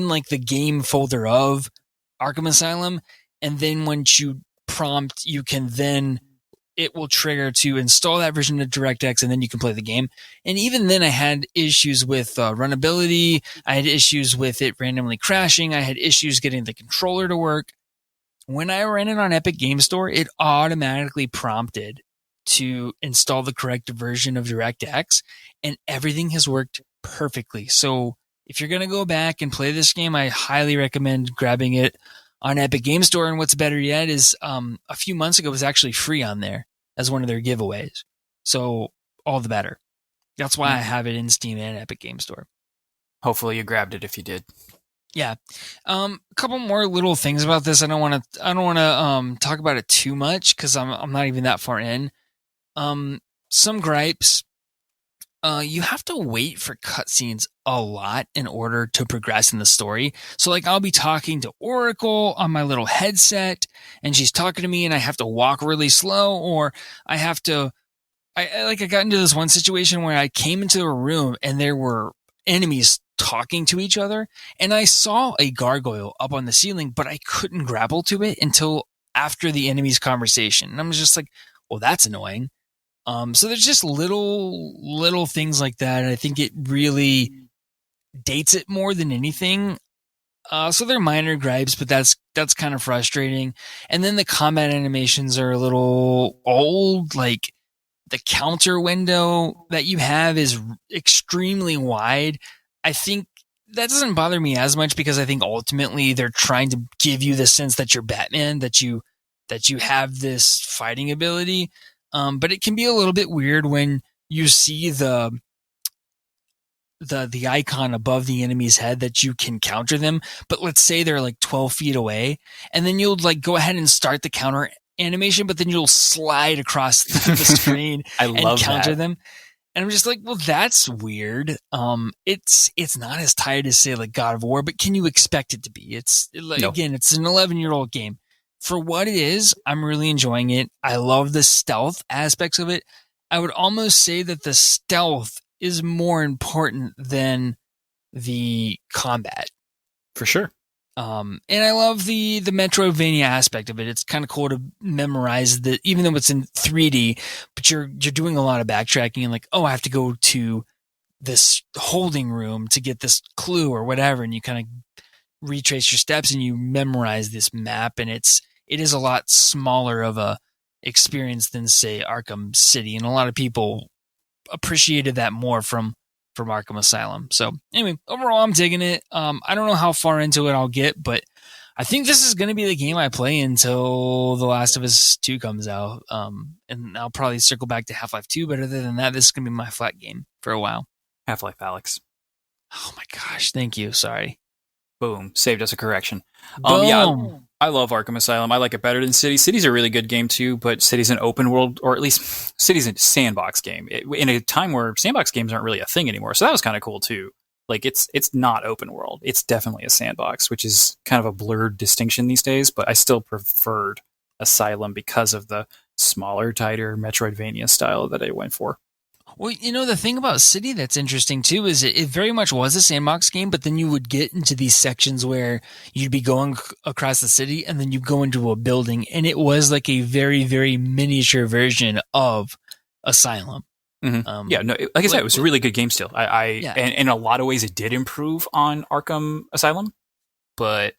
like the game folder of Arkham Asylum. And then once you prompt, it will trigger to install that version of DirectX, and then you can play the game. And even then I had issues with runnability. I had issues with it randomly crashing. I had issues getting the controller to work. When I ran it on Epic Game Store, it automatically prompted to install the correct version of DirectX, and everything has worked perfectly. So if you're going to go back and play this game, I highly recommend grabbing it on Epic Game Store. And what's better yet is a few months ago it was actually free on there as one of their giveaways. So all the better. That's why I have it in Steam and Epic Game Store. Hopefully you grabbed it if you did. Yeah. A couple more little things about this. I don't want to talk about it too much because I'm not even that far in. Some gripes. You have to wait for cutscenes a lot in order to progress in the story. So, like, I'll be talking to Oracle on my little headset, and she's talking to me, and I have to walk really slow, or I have to. I got into this one situation where I came into a room and there were enemies talking to each other, and I saw a gargoyle up on the ceiling, but I couldn't grapple to it until after the enemy's conversation. And I'm just like, well, that's annoying. So there's just little things like that. And I think it really dates it more than anything. So they're minor gripes, but that's kind of frustrating. And then the combat animations are a little old. Like the counter window that you have is extremely wide. I think that doesn't bother me as much because I think ultimately they're trying to give you the sense that you're Batman, that you have this fighting ability. But it can be a little bit weird when you see the icon above the enemy's head that you can counter them. But let's say they're like 12 feet away, and then you'll like go ahead and start the counter animation, but then you'll slide across the screen and counter them. And I'm just like, well, that's weird. It's not as tight as say like God of War, but can you expect it to be? It's like, no. Again, it's an 11-year-old game. For what it is, I'm really enjoying it. I love the stealth aspects of it. I would almost say that the stealth is more important than the combat. For sure. And I love the Metroidvania aspect of it. It's kind of cool to memorize the, even though it's in 3D, but you're doing a lot of backtracking and like, oh, I have to go to this holding room to get this clue or whatever. And you kind of retrace your steps and you memorize this map. And it is a lot smaller of a experience than say Arkham City. And a lot of people appreciated that more from Arkham Asylum. So anyway, overall, I'm digging it. I don't know how far into it I'll get, but I think this is going to be the game I play until The Last of Us 2 comes out. And I'll probably circle back to Half-Life 2, but other than that, this is going to be my flat game for a while. Half-Life Alex. Oh my gosh, thank you. Sorry. Boom. Saved us a correction. Boom. Yeah, I love Arkham Asylum. I like it better than City. City's a really good game too, but City's an open world, or at least City's a sandbox game. In a time where sandbox games aren't really a thing anymore. So that was kind of cool too. Like it's not open world. It's definitely a sandbox, which is kind of a blurred distinction these days, but I still preferred Asylum because of the smaller, tighter Metroidvania style that I went for. Well, the thing about City that's interesting too is it very much was a sandbox game, but then you would get into these sections where you'd be going across the city and then you go into a building and it was like a very, very miniature version of Asylum. Mm-hmm. Like I said, it was a really good game still. And in a lot of ways it did improve on Arkham Asylum, but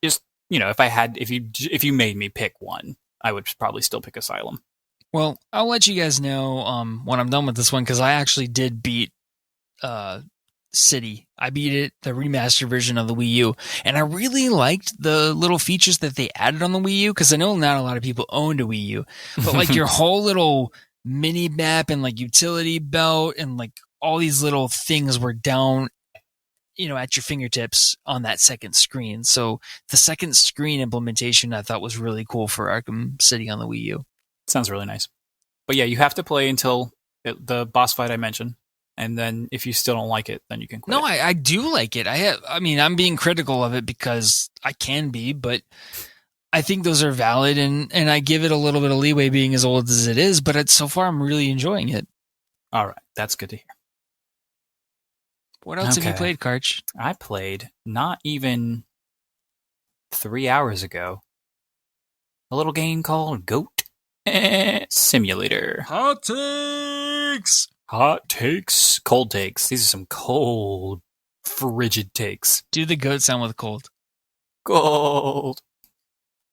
just, if you made me pick one, I would probably still pick Asylum. Well, I'll let you guys know when I'm done with this one because I actually did beat City. I beat it, the remastered version of the Wii U, and I really liked the little features that they added on the Wii U because I know not a lot of people owned a Wii U, but like your whole little mini map and like utility belt and like all these little things were down, at your fingertips on that second screen. So the second screen implementation I thought was really cool for Arkham City on the Wii U. Sounds really nice. But yeah, you have to play until the boss fight I mentioned. And then if you still don't like it, then you can quit. No, I do like it. I'm being critical of it because I can be, but I think those are valid and I give it a little bit of leeway being as old as it is, but so far I'm really enjoying it. All right. That's good to hear. What else have you played, Karch? I played not even 3 hours ago a little game called Goat Simulator. Hot takes! Hot takes. Cold takes. These are some cold, frigid takes. Do the goat sound with cold. Cold.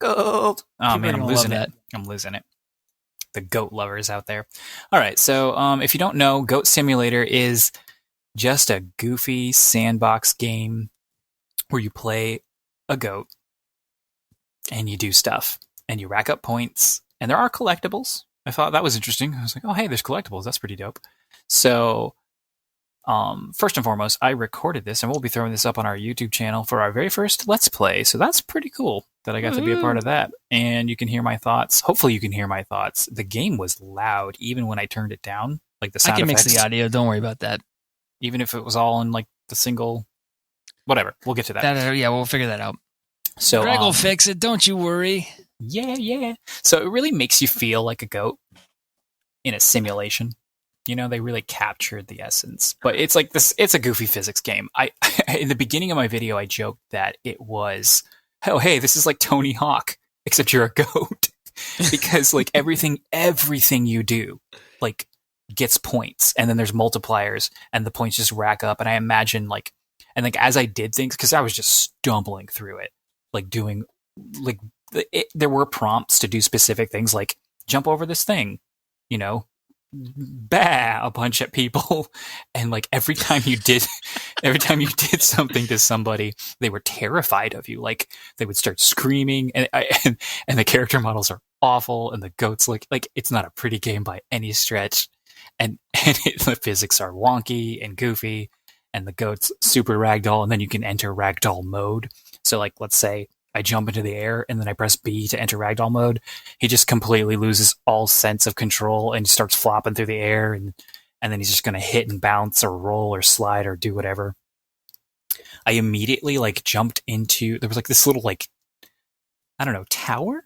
Oh, People man, I'm losing it. I'm losing it. The goat lovers out there. All right, so if you don't know, Goat Simulator is just a goofy sandbox game where you play a goat and you do stuff and you rack up points. And there are collectibles. I thought that was interesting. I was like, oh, hey, there's collectibles. That's pretty dope. So First and foremost, I recorded this, and we'll be throwing this up on our YouTube channel for our very first Let's Play. So that's pretty cool that I got to be a part of that. And you can hear my thoughts. Hopefully, you can hear my thoughts. The game was loud, even when I turned it down. Like the sound I can effects. mix the audio. Don't worry about that. Even if it was all in like the single, whatever. We'll get to that. Yeah, we'll figure that out. So Greg will fix it. Don't you worry. Yeah. So it really makes you feel like a goat in a simulation. You know, they really captured the essence. But it's like this, it's a goofy physics game. I in the beginning of my video, I joked that it was, oh, hey, this is like Tony Hawk, except you're a goat. Because like everything you do, like, gets points, and then there's multipliers, and the points just rack up. And I imagine like, and like as I did things, because I was just stumbling through it, like doing, like, there were prompts to do specific things, like jump over this thing, you know, a bunch at people, and like every time you did something to somebody, they were terrified of you. Like they would start screaming, and the character models are awful, and the goats like it's not a pretty game by any stretch, and the physics are wonky and goofy, and the goats super ragdoll, and then you can enter ragdoll mode. So like, let's say I jump into the air and then I press B to enter ragdoll mode, he just completely loses all sense of control and starts flopping through the air, and then he's just going to hit and bounce or roll or slide or do whatever. I immediately like jumped into, there was like this little like, I don't know, tower,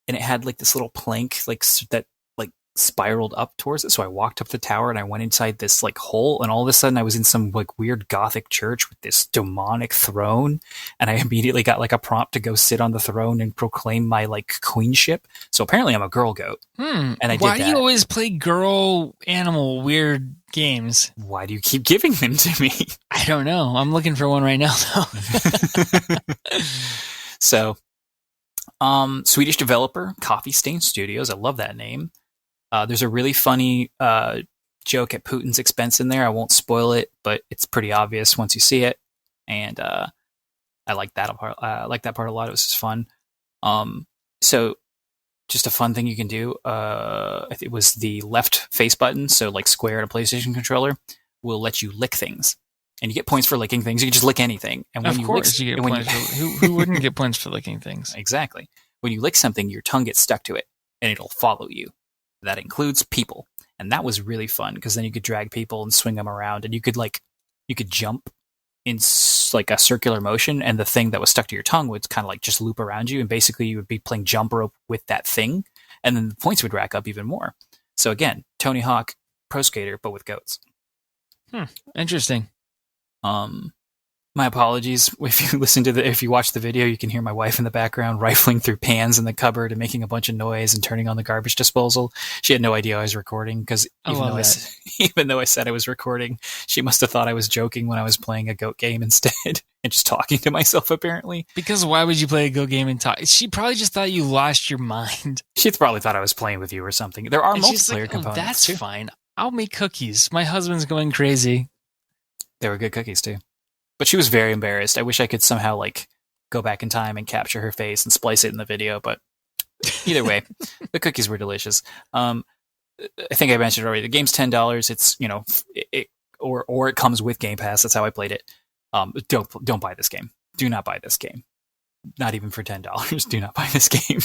and it had like this little plank like that like spiraled up towards it. So I walked up the tower and I went inside this like hole, and all of a sudden I was in some like weird Gothic church with this demonic throne, and I immediately got like a prompt to go sit on the throne and proclaim my like queenship. So apparently I'm a girl goat. And I did that. Why do you always play girl animal weird games? Why do you keep giving them to me? I don't know. I'm looking for one right now though. So Swedish developer Coffee Stain Studios. I love that name. There's a really funny joke at Putin's expense in there. I won't spoil it, but it's pretty obvious once you see it. And I like that part. I like that part a lot. It was just fun. So just a fun thing you can do. It was the left face button, so like square at a PlayStation controller, will let you lick things. And you get points for licking things. You can just lick anything. And when of course you get points. Who wouldn't get points for licking things? Exactly. When you lick something, your tongue gets stuck to it, and it'll follow you. That includes people. And that was really fun, because then you could drag people and swing them around, and you could jump in like a circular motion, and the thing that was stuck to your tongue would kind of like just loop around you, and basically you would be playing jump rope with that thing, and then the points would rack up even more. So again, Tony Hawk, Pro Skater, but with goats. Interesting. My apologies. If you watch the video, you can hear my wife in the background rifling through pans in the cupboard and making a bunch of noise and turning on the garbage disposal. She had no idea I was recording, because even though I said I was recording, she must have thought I was joking when I was playing a goat game instead and just talking to myself, apparently. Because why would you play a goat game and talk? She probably just thought you lost your mind. She probably thought I was playing with you or something. There are multiplayer components. That's too. Fine. I'll make cookies. My husband's going crazy. They were good cookies too. But she was very embarrassed. I wish I could somehow like go back in time and capture her face and splice it in the video, but either way, the cookies were delicious. I think I mentioned already, the game's $10. It's, you know, or it comes with Game Pass. That's how I played it. Don't buy this game. Do not buy this game. Not even for $10. Do not buy this game.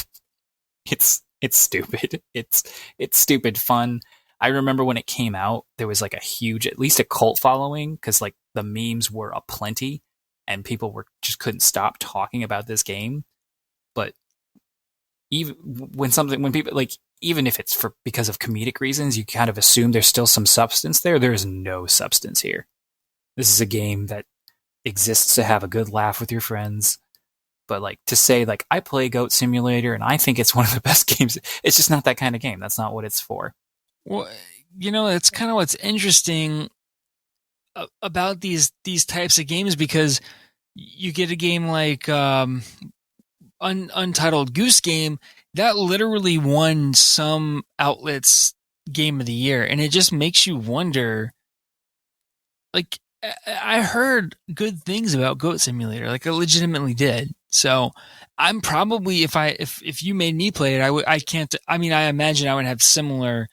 It's stupid. It's stupid fun. I remember when it came out, there was like a huge, at least a cult following, because like the memes were aplenty, and people just couldn't stop talking about this game. But even when people like, even if it's because of comedic reasons, you kind of assume there's still some substance there. There is no substance here. This is a game that exists to have a good laugh with your friends. But like to say like, I play Goat Simulator and I think it's one of the best games, it's just not that kind of game. That's not what it's for. Well, you know, that's kind of what's interesting about these types of games, because you get a game like Untitled Goose Game that literally won some outlets' Game of the Year, and it just makes you wonder. Like, I heard good things about Goat Simulator, like I legitimately did. So I'm probably, if you made me play it, I imagine I would have similar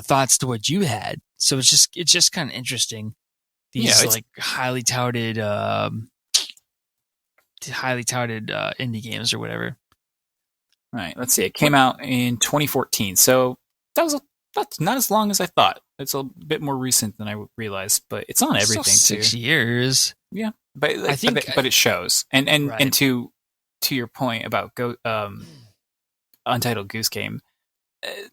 thoughts to what you had. So it's just kind of interesting. these like highly touted indie games or whatever. Right. Let's see. It came out in 2014, so that's not as long as I thought. It's a bit more recent than I realized, but it's on everything too. 6 years. Yeah, but it shows. And right. and to your point about Untitled Goose Game,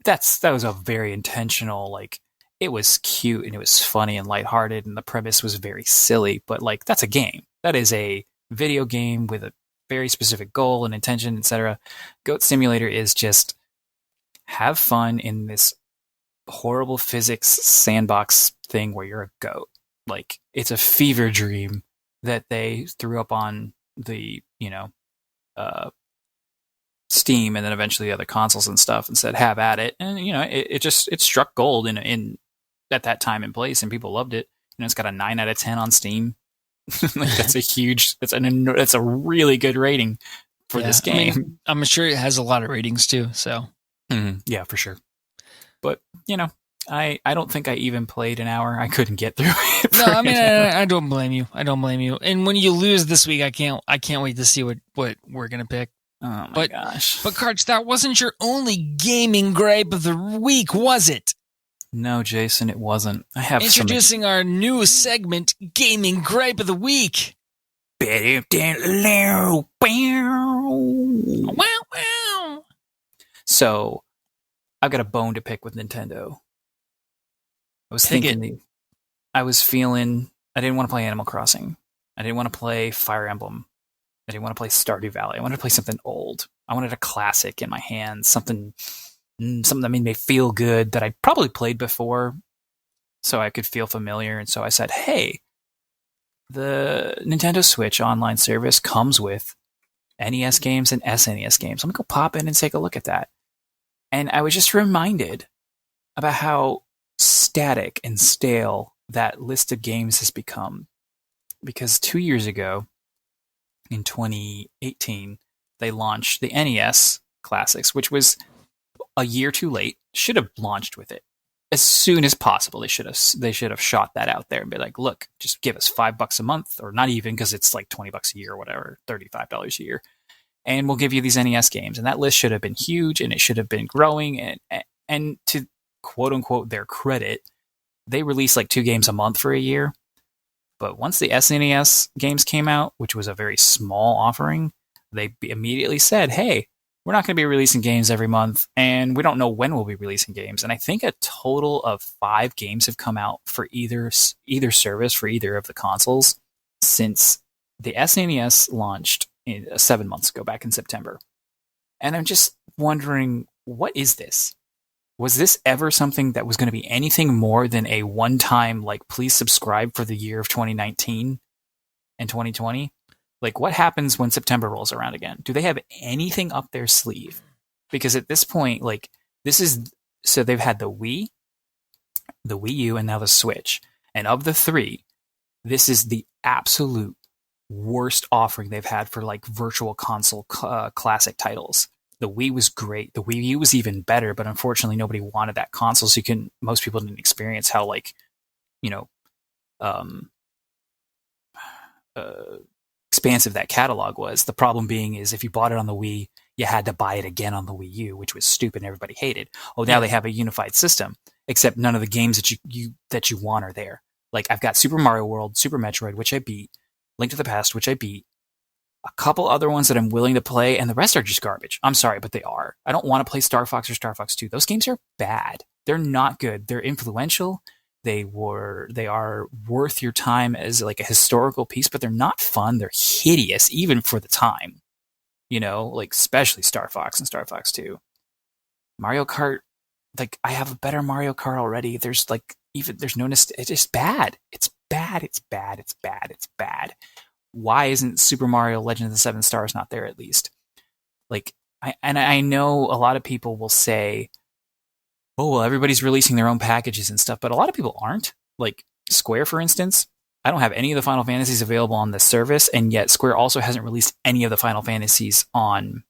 that was a very intentional, like, it was cute and it was funny and lighthearted and the premise was very silly, but like, that's a game. That is a video game with a very specific goal and intention, etc. Goat Simulator is just have fun in this horrible physics sandbox thing where you're a goat. Like, it's a fever dream that they threw up on the, Steam and then eventually other consoles and stuff and said, have at it. And, it struck gold in at that time and place, and people loved it. It's got a 9 out of 10 on Steam. Like, that's a really good rating for this game. I mean, I'm sure it has a lot of ratings too, so. Yeah, for sure. But, I don't think I even played an hour. I couldn't get through it. No, I mean, I don't blame you. And when you lose this week, I can't wait to see what we're going to pick. Oh my gosh. But Karch, that wasn't your only gaming gripe of the week, was it? No, Jason, it wasn't. I have introducing our new segment, Gaming Gripe of the Week. Wow. So, I've got a bone to pick with Nintendo. I was thinking, I didn't want to play Animal Crossing. I didn't want to play Fire Emblem. I didn't want to play Stardew Valley. I wanted to play something old. I wanted a classic in my hands, something that made me feel good, that I probably played before, so I could feel familiar. And so I said, hey, the Nintendo Switch online service comes with NES games and SNES games. I'm going to go pop in and take a look at that. And I was just reminded about how static and stale that list of games has become. Because 2 years ago, in 2018, they launched the NES Classics, which was a year too late. Should have launched with it as soon as possible. They should have shot that out there and be like, look, just give us $5 a month, or not even, because it's like $20 a year or whatever, $35 a year, and we'll give you these NES games. And that list should have been huge, and it should have been growing. And to quote unquote their credit, they released like 2 games a month for a year. But once the SNES games came out, which was a very small offering, they immediately said, hey, we're not going to be releasing games every month, and we don't know when we'll be releasing games. And I think a total of 5 games have come out for either service, for either of the consoles, since the SNES launched 7 months ago, back in September. And I'm just wondering, what is this? Was this ever something that was going to be anything more than a one-time, like, please subscribe for the year of 2019 and 2020? Like, what happens when September rolls around again? Do they have anything up their sleeve? Because at this point, like, so they've had the Wii U, and now the Switch. And of the 3, this is the absolute worst offering they've had for, like, virtual console classic titles. The Wii was great. The Wii U was even better, but unfortunately nobody wanted that console, so most people didn't experience how, like, expansive that catalog was. The problem being is if you bought it on the Wii, you had to buy it again on the Wii U, which was stupid and everybody hated. Now they have a unified system, except none of the games that you want are there. Like, I've got Super Mario World, Super Metroid, which I beat, Link to the Past, which I beat, a couple other ones that I'm willing to play, and the rest are just garbage. I'm sorry, but they are. I don't want to play Star Fox or Star Fox 2. Those games are bad. They're not good. They're influential. They are worth your time as, like, a historical piece, but they're not fun. They're hideous, even for the time. Like, especially Star Fox and Star Fox 2. Mario Kart, like, I have a better Mario Kart already. There's no it's just bad. It's bad. It's bad. It's bad. It's bad. Why isn't Super Mario Legend of the Seven Stars not there at least? Like, I know a lot of people will say, oh, well, everybody's releasing their own packages and stuff, but a lot of people aren't. Like, Square, for instance, I don't have any of the Final Fantasies available on this service, and yet Square also hasn't released any of the Final Fantasies on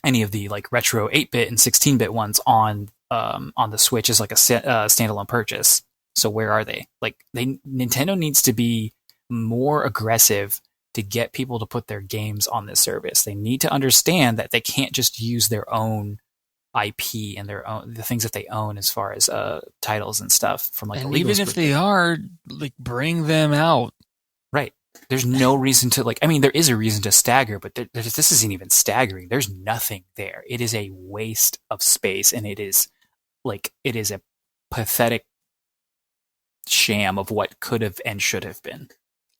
any of the, like, retro 8-bit and 16-bit ones on the Switch as, like, a standalone purchase. So where are they? Like Nintendo needs to be more aggressive to get people to put their games on this service. They need to understand that they can't just use their own IP and the things that they own as far as titles and stuff from like a And legal even if they are, like, bring them out. right. There's no reason to like. I mean, there is a reason to stagger, but this isn't even staggering. There's nothing there. It is a waste of space, and it is a pathetic sham of what could have and should have been.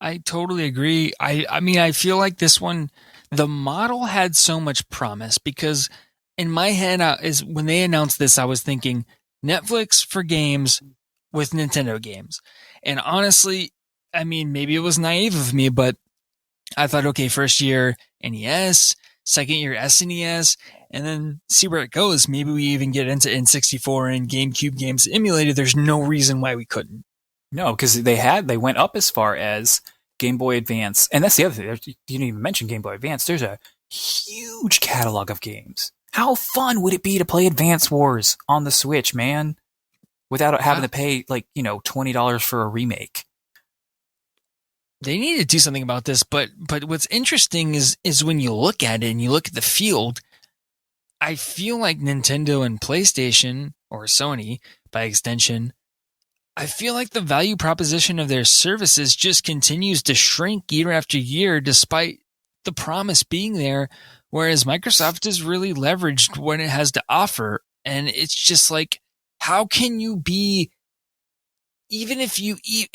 I totally agree. I mean, I feel like this one, the model had so much promise because in my head, is when they announced this, I was thinking Netflix for games with Nintendo games. And honestly, I mean, maybe it was naive of me, but I thought, okay, first year NES, second year SNES, and then see where it goes. Maybe we even get into N64 and GameCube games emulated. There's no reason why we couldn't. No, because they went up as far as Game Boy Advance, and that's the other thing. You didn't even mention Game Boy Advance. There's a huge catalog of games. How fun would it be to play Advance Wars on the Switch, man? Without having to pay like $20 for a remake. They need to do something about this, but what's interesting is when you look at it and you look at the field, I feel like Nintendo and PlayStation, or Sony by extension, I feel like the value proposition of their services just continues to shrink year after year despite the promise being there, whereas Microsoft is really leveraged what it has to offer. And it's just like, how can you be, even if you eat,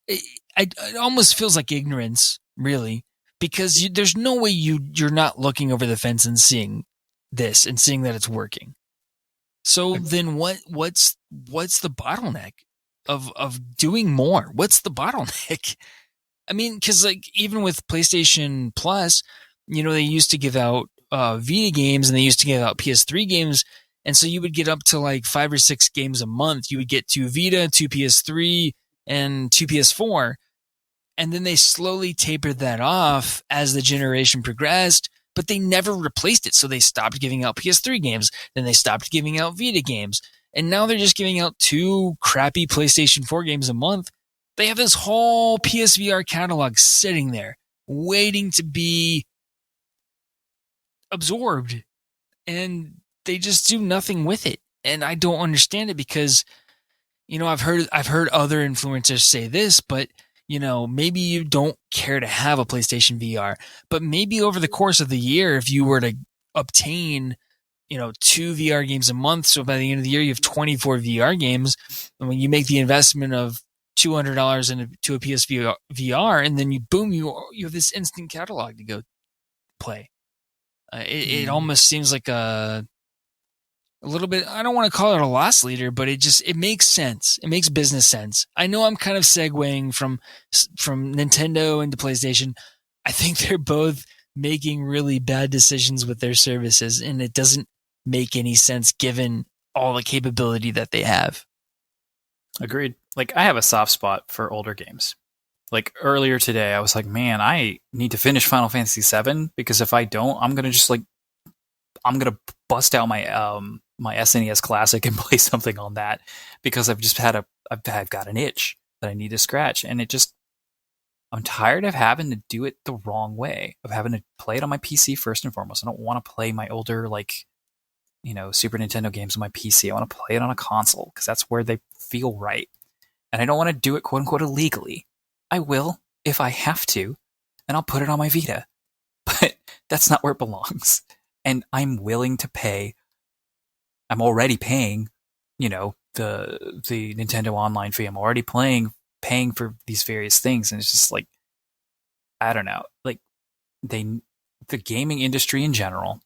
it almost feels like ignorance, really, because there's no way you're not looking over the fence and seeing this and seeing that it's working. So then what's the bottleneck of doing more? What's the bottleneck? I mean, because like even with PlayStation Plus, they used to give out Vita games and they used to give out PS3 games, and so you would get up to like 5 or 6 games a month. You would get 2 Vita, 2 PS3, and 2 PS4, and then they slowly tapered that off as the generation progressed. But they never replaced it, so they stopped giving out PS3 games. Then they stopped giving out Vita games. And now they're just giving out 2 crappy PlayStation 4 games a month. They have this whole PSVR catalog sitting there, waiting to be absorbed. And they just do nothing with it. And I don't understand it because, I've heard other influencers say this, but maybe you don't care to have a PlayStation VR, but maybe over the course of the year, if you were to obtain, 2 VR games a month, so by the end of the year, you have 24 VR games, and when you make the investment of $200 into a PSVR, and then you have this instant catalog to go play. It almost seems like a little bit, I don't want to call it a loss leader, but it makes sense. It makes business sense. I know I'm kind of segueing from Nintendo into PlayStation. I think they're both making really bad decisions with their services, and it doesn't make any sense given all the capability that they have. Agreed. Like, I have a soft spot for older games. Like, earlier today, I was like, man, I need to finish Final Fantasy VII, because if I don't, I'm going to bust out my my SNES Classic and play something on that, because I've got an itch that I need to scratch, and I'm tired of having to do it the wrong way, of having to play it on my PC first and foremost. I don't want to play my older Super Nintendo games on my PC. I want to play it on a console because that's where they feel right, and I don't want to do it quote unquote illegally. I will if I have to, and I'll put it on my Vita, but that's not where it belongs. And I'm willing to pay. I'm already paying, the Nintendo Online fee. I'm already paying for these various things, and it's just like, I don't know. Like, the gaming industry in general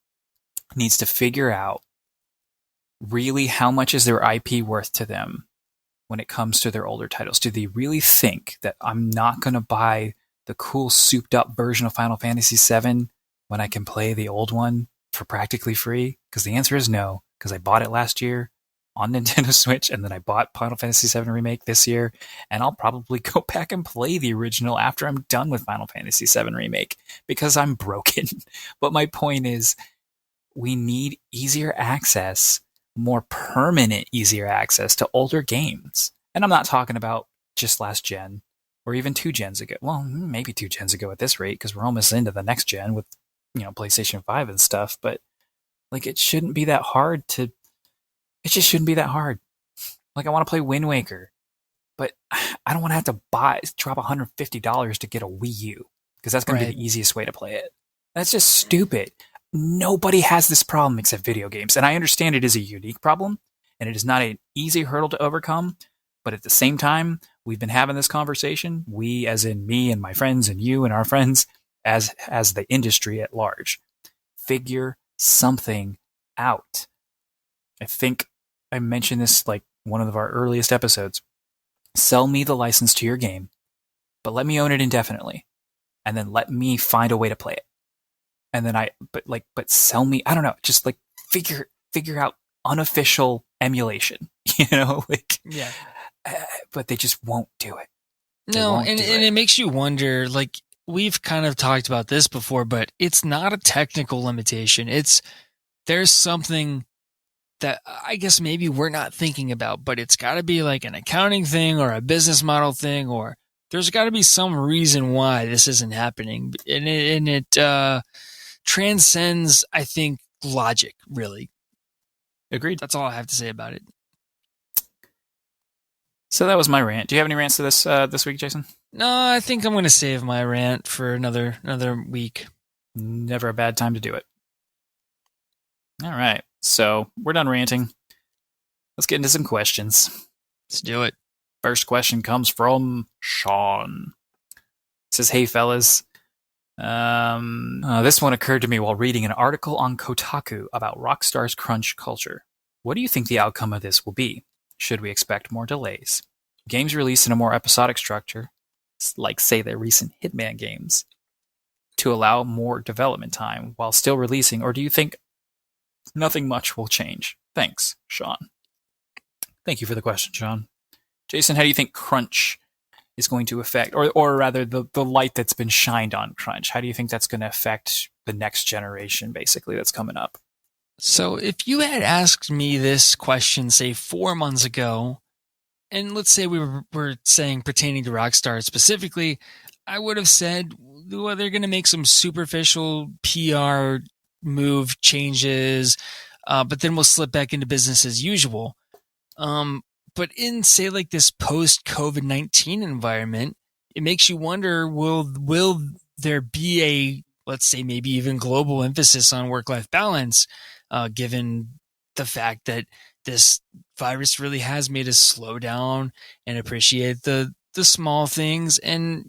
needs to figure out really how much is their IP worth to them when it comes to their older titles. Do they really think that I'm not going to buy the cool souped up version of Final Fantasy VII when I can play the old one for practically free? Because the answer is no, because I bought it last year on Nintendo Switch, and then I bought Final Fantasy VII Remake this year, and I'll probably go back and play the original after I'm done with Final Fantasy VII Remake, because I'm broken. But my point is, we need easier access, more permanent easier access to older games. And I'm not talking about just last gen or even 2 gens ago. Well, maybe 2 gens ago at this rate, because we're almost into the next gen with, PlayStation 5 and stuff. But like, it shouldn't be that hard to. It just shouldn't be that hard. Like, I want to play Wind Waker, but I don't want to have to drop $150 to get a Wii U, because that's going to be the easiest way to play it. That's just stupid. Nobody has this problem except video games. And I understand it is a unique problem, and it is not an easy hurdle to overcome. But at the same time, we've been having this conversation, we as in me and my friends and you and our friends, as the industry at large. Figure something out. I think I mentioned this like one of our earliest episodes. Sell me the license to your game, but let me own it indefinitely. And then let me find a way to play it. And then but sell me, I don't know, just like figure out unofficial emulation, Yeah. But they just won't do it. No, and it makes you wonder, like, we've kind of talked about this before, but it's not a technical limitation. There's something that I guess maybe we're not thinking about, but it's got to be like an accounting thing or a business model thing, or there's got to be some reason why this isn't happening. And it transcends, I think, logic, really. Agreed. That's all I have to say about it. So that was my rant. Do you have any rants to this week, Jason? No, I think I'm going to save my rant for another week. Never a bad time to do it. All right. So we're done ranting. Let's get into some questions. Let's do it. First question comes from Sean. It says, "Hey fellas, this one occurred to me while reading an article on Kotaku about Rockstar's crunch culture. What do you think the outcome of this will be? Should we expect more delays? Games released in a more episodic structure, like say the recent Hitman games, to allow more development time while still releasing, or do you think nothing much will change? Thanks, Sean." Thank you for the question, Sean. Jason, how do you think crunch is going to affect, or rather the light that's been shined on crunch, how do you think that's going to affect the next generation, basically, that's coming up? So if you had asked me this question, say 4 months ago, and let's say we were saying pertaining to Rockstar specifically, I would have said, well, they're going to make some superficial PR move changes, but then we'll slip back into business as usual. But in, say, like this post-COVID-19 environment, it makes you wonder, will there be a, let's say, maybe even global emphasis on work-life balance, given the fact that this virus really has made us slow down and appreciate the small things, and,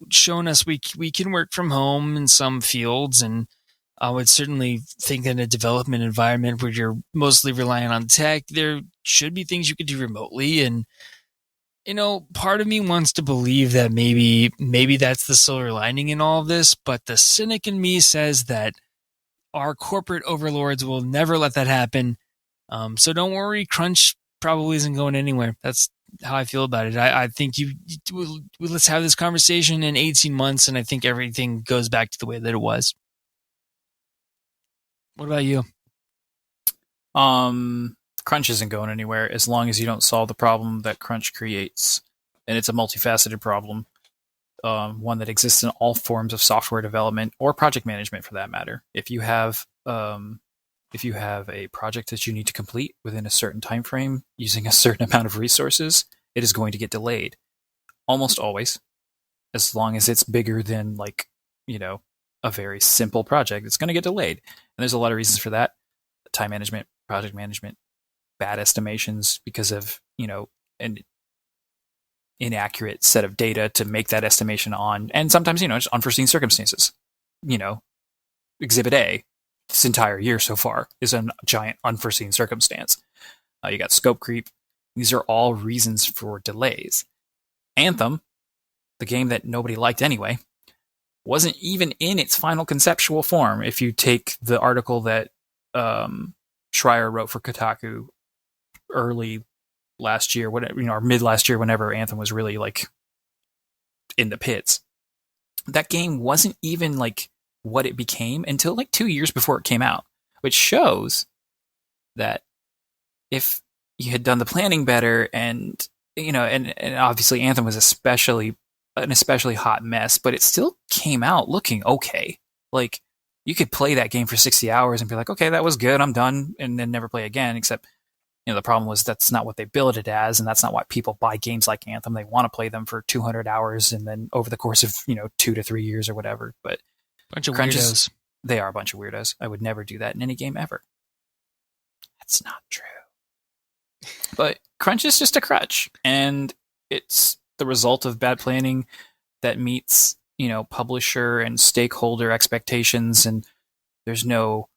shown us we can work from home in some fields. And I would certainly think in a development environment where you're mostly relying on tech, there should be things you could do remotely. And, part of me wants to believe that maybe that's the silver lining in all of this, but the cynic in me says that our corporate overlords will never let that happen. So don't worry, crunch probably isn't going anywhere. That's how I feel about it. I think let's have this conversation in 18 months, and I think everything goes back to the way that it was. What about you? Crunch isn't going anywhere as long as you don't solve the problem that crunch creates. And it's a multifaceted problem. One that exists in all forms of software development or project management, for that matter. If you have a project that you need to complete within a certain time frame using a certain amount of resources, it is going to get delayed. Almost always. As long as it's bigger than, a very simple project, it's going to get delayed. And there's a lot of reasons for that. Time management, project management, bad estimations because of, an inaccurate set of data to make that estimation on, and sometimes, just unforeseen circumstances. Exhibit A, this entire year so far, is a giant unforeseen circumstance. You got scope creep. These are all reasons for delays. Anthem, the game that nobody liked anyway, wasn't even in its final conceptual form. If you take the article that Schreier wrote for Kotaku early last year, whatever, or mid last year, whenever Anthem was really in the pits, that game wasn't even what it became until 2 years before it came out, which shows that if you had done the planning better and and obviously Anthem was an especially hot mess, but it still came out looking okay. Like, you could play that game for 60 hours and be like, okay, that was good, I'm done, and then never play again, except, the problem was that's not what they billed it as, and that's not why people buy games like Anthem. They want to play them for 200 hours and then over the course of, 2 to 3 years or whatever. But Bunch of crunches, weirdos. they are a bunch of weirdos. I would never do that in any game ever. That's not true. But crunch is just a crutch, and it's the result of bad planning that meets, publisher and stakeholder expectations, and there's no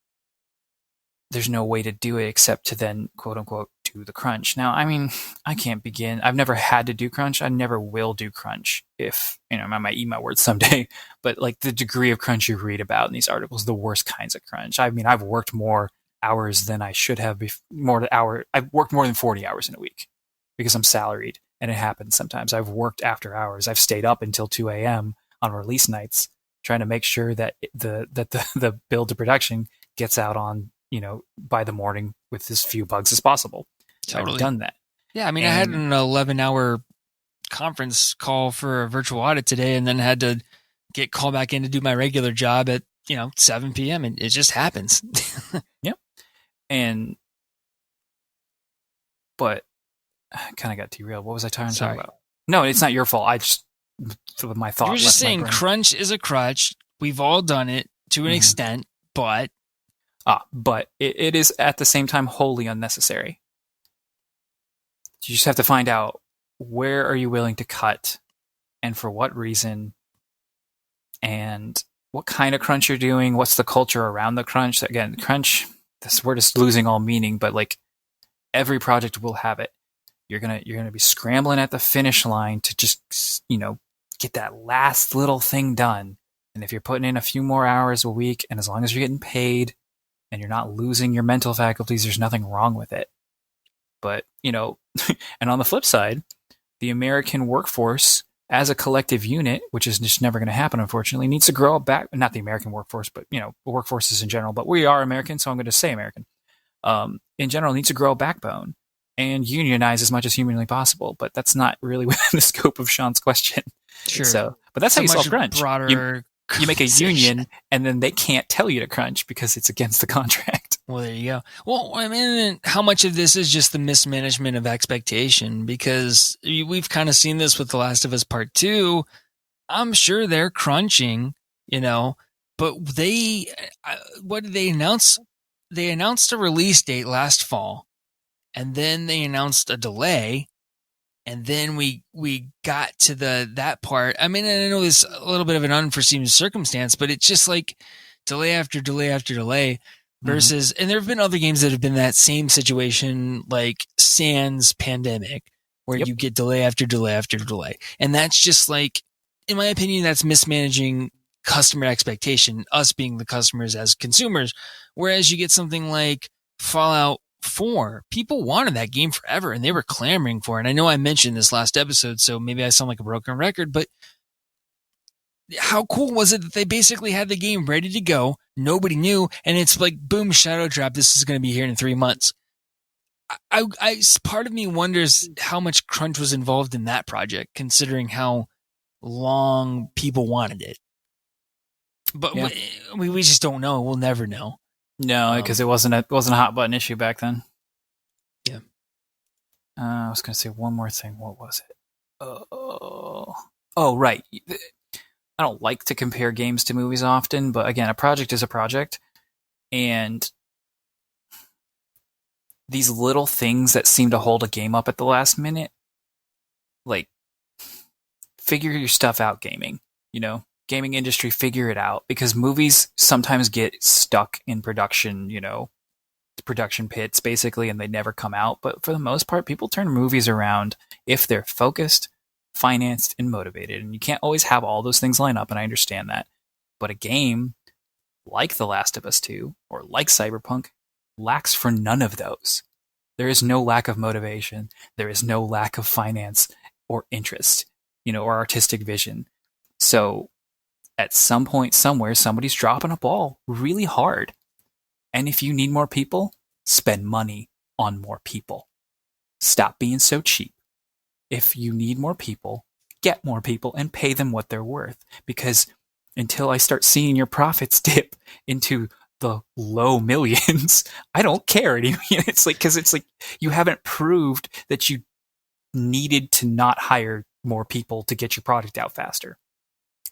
way to do it except to then, quote unquote, do the crunch. Now, I mean, I can't begin. I've never had to do crunch. I never will do crunch if, I might eat my words someday, but like the degree of crunch you read about in these articles, the worst kinds of crunch. I mean, I've worked more hours than I should have. I've worked more than 40 hours in a week because I'm salaried, and it happens sometimes. I've worked after hours. I've stayed up until 2 a.m. on release nights trying to make sure that the build to production gets out on, by the morning with as few bugs as possible. Totally. I've done that. Yeah, I mean, I had an 11-hour conference call for a virtual audit today, and then had to get called back in to do my regular job at 7 p.m. and it just happens. Yep. But I kind of got derailed. What was I trying to talk about? No, it's not your fault. I just, my thought. You were just saying crunch is a crutch. We've all done it to an extent, but it is at the same time wholly unnecessary. You just have to find out, where are you willing to cut, and for what reason, and what kind of crunch you're doing. What's the culture around the crunch? Again, crunch, this word is losing all meaning, but like, every project will have it. You're gonna be scrambling at the finish line to just, get that last little thing done. And if you're putting in a few more hours a week, and as long as you're getting paid and you're not losing your mental faculties, there's nothing wrong with it. But, and on the flip side, the American workforce as a collective unit, which is just never going to happen, unfortunately, needs to grow back. Not the American workforce, but, workforces in general. But we are American, so I'm going to say American. In general, needs to grow a backbone and unionize as much as humanly possible. But that's not really within the scope of Sean's question. Sure. So, but that's how you solve crunch. Broader you make a union, and then they can't tell you to crunch because it's against the contract. Well, there you go. Well, I mean, how much of this is just the mismanagement of expectation? Because we've kind of seen this with The Last of Us Part 2. I'm sure they're crunching, but what did they announce? They announced a release date last fall, and then they announced a delay, and then we got to that part. I mean, I know it's a little bit of an unforeseen circumstance, but it's just like delay after delay after delay versus, and there have been other games that have been that same situation, like Sans Pandemic, where you get delay after delay after delay. And that's just like, in my opinion, that's mismanaging customer expectation, us being the customers as consumers. Whereas you get something like Fallout 4, people wanted that game forever and they were clamoring for it. And I know I mentioned this last episode, so maybe I sound like a broken record, but how cool was it that they basically had the game ready to go? Nobody knew. And it's like, boom, Shadow Drop. This is going to be here in 3 months. Part of me wonders how much crunch was involved in that project, considering how long people wanted it. But we just don't know. We'll never know. No, because it wasn't a hot button issue back then. Yeah. I was going to say one more thing. What was it? Oh, right. I don't like to compare games to movies often, but again, a project is a project. And these little things that seem to hold a game up at the last minute, like, figure your stuff out, gaming. Gaming industry, figure it out, because movies sometimes get stuck in production, production pits basically, and they never come out. But for the most part, people turn movies around if they're focused, financed, and motivated. And you can't always have all those things line up, and I understand that. But a game like The Last of Us 2 or like Cyberpunk lacks for none of those. There is no lack of motivation. There is no lack of finance or interest, or artistic vision. So at some point somewhere, somebody's dropping a ball really hard. And if you need more people, spend money on more people. Stop being so cheap. if you need more people, get more people and pay them what they're worth. Because until I start seeing your profits dip into the low millions, I don't care anymore. It's like, because it's like you haven't proved that you needed to not hire more people to get your product out faster.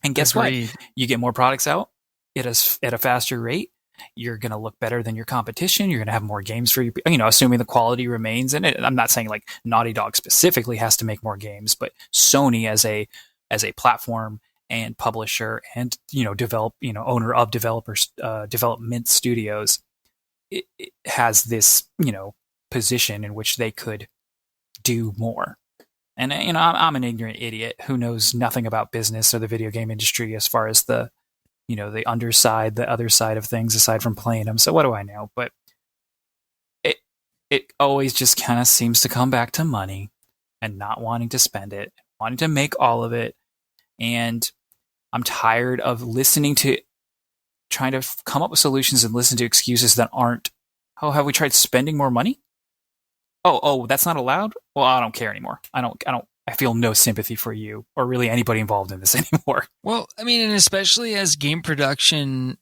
And guess Agreed. what? You get more products out at a faster rate. You're going to look better than your competition. You're going to have more games for you, assuming the quality remains in it. I'm not saying like Naughty Dog specifically has to make more games, but Sony as a platform and publisher and, owner of development studios, it has this, position in which they could do more. And, I'm an ignorant idiot who knows nothing about business or the video game industry as far as the other side of things aside from playing them. So what do I know? But it always just kind of seems to come back to money and not wanting to spend it, wanting to make all of it. And I'm tired of trying to come up with solutions and listen to excuses that aren't, oh, have we tried spending more money? Oh, that's not allowed? Well, I don't care anymore. I feel no sympathy for you or really anybody involved in this anymore. Well, I mean, and especially as game production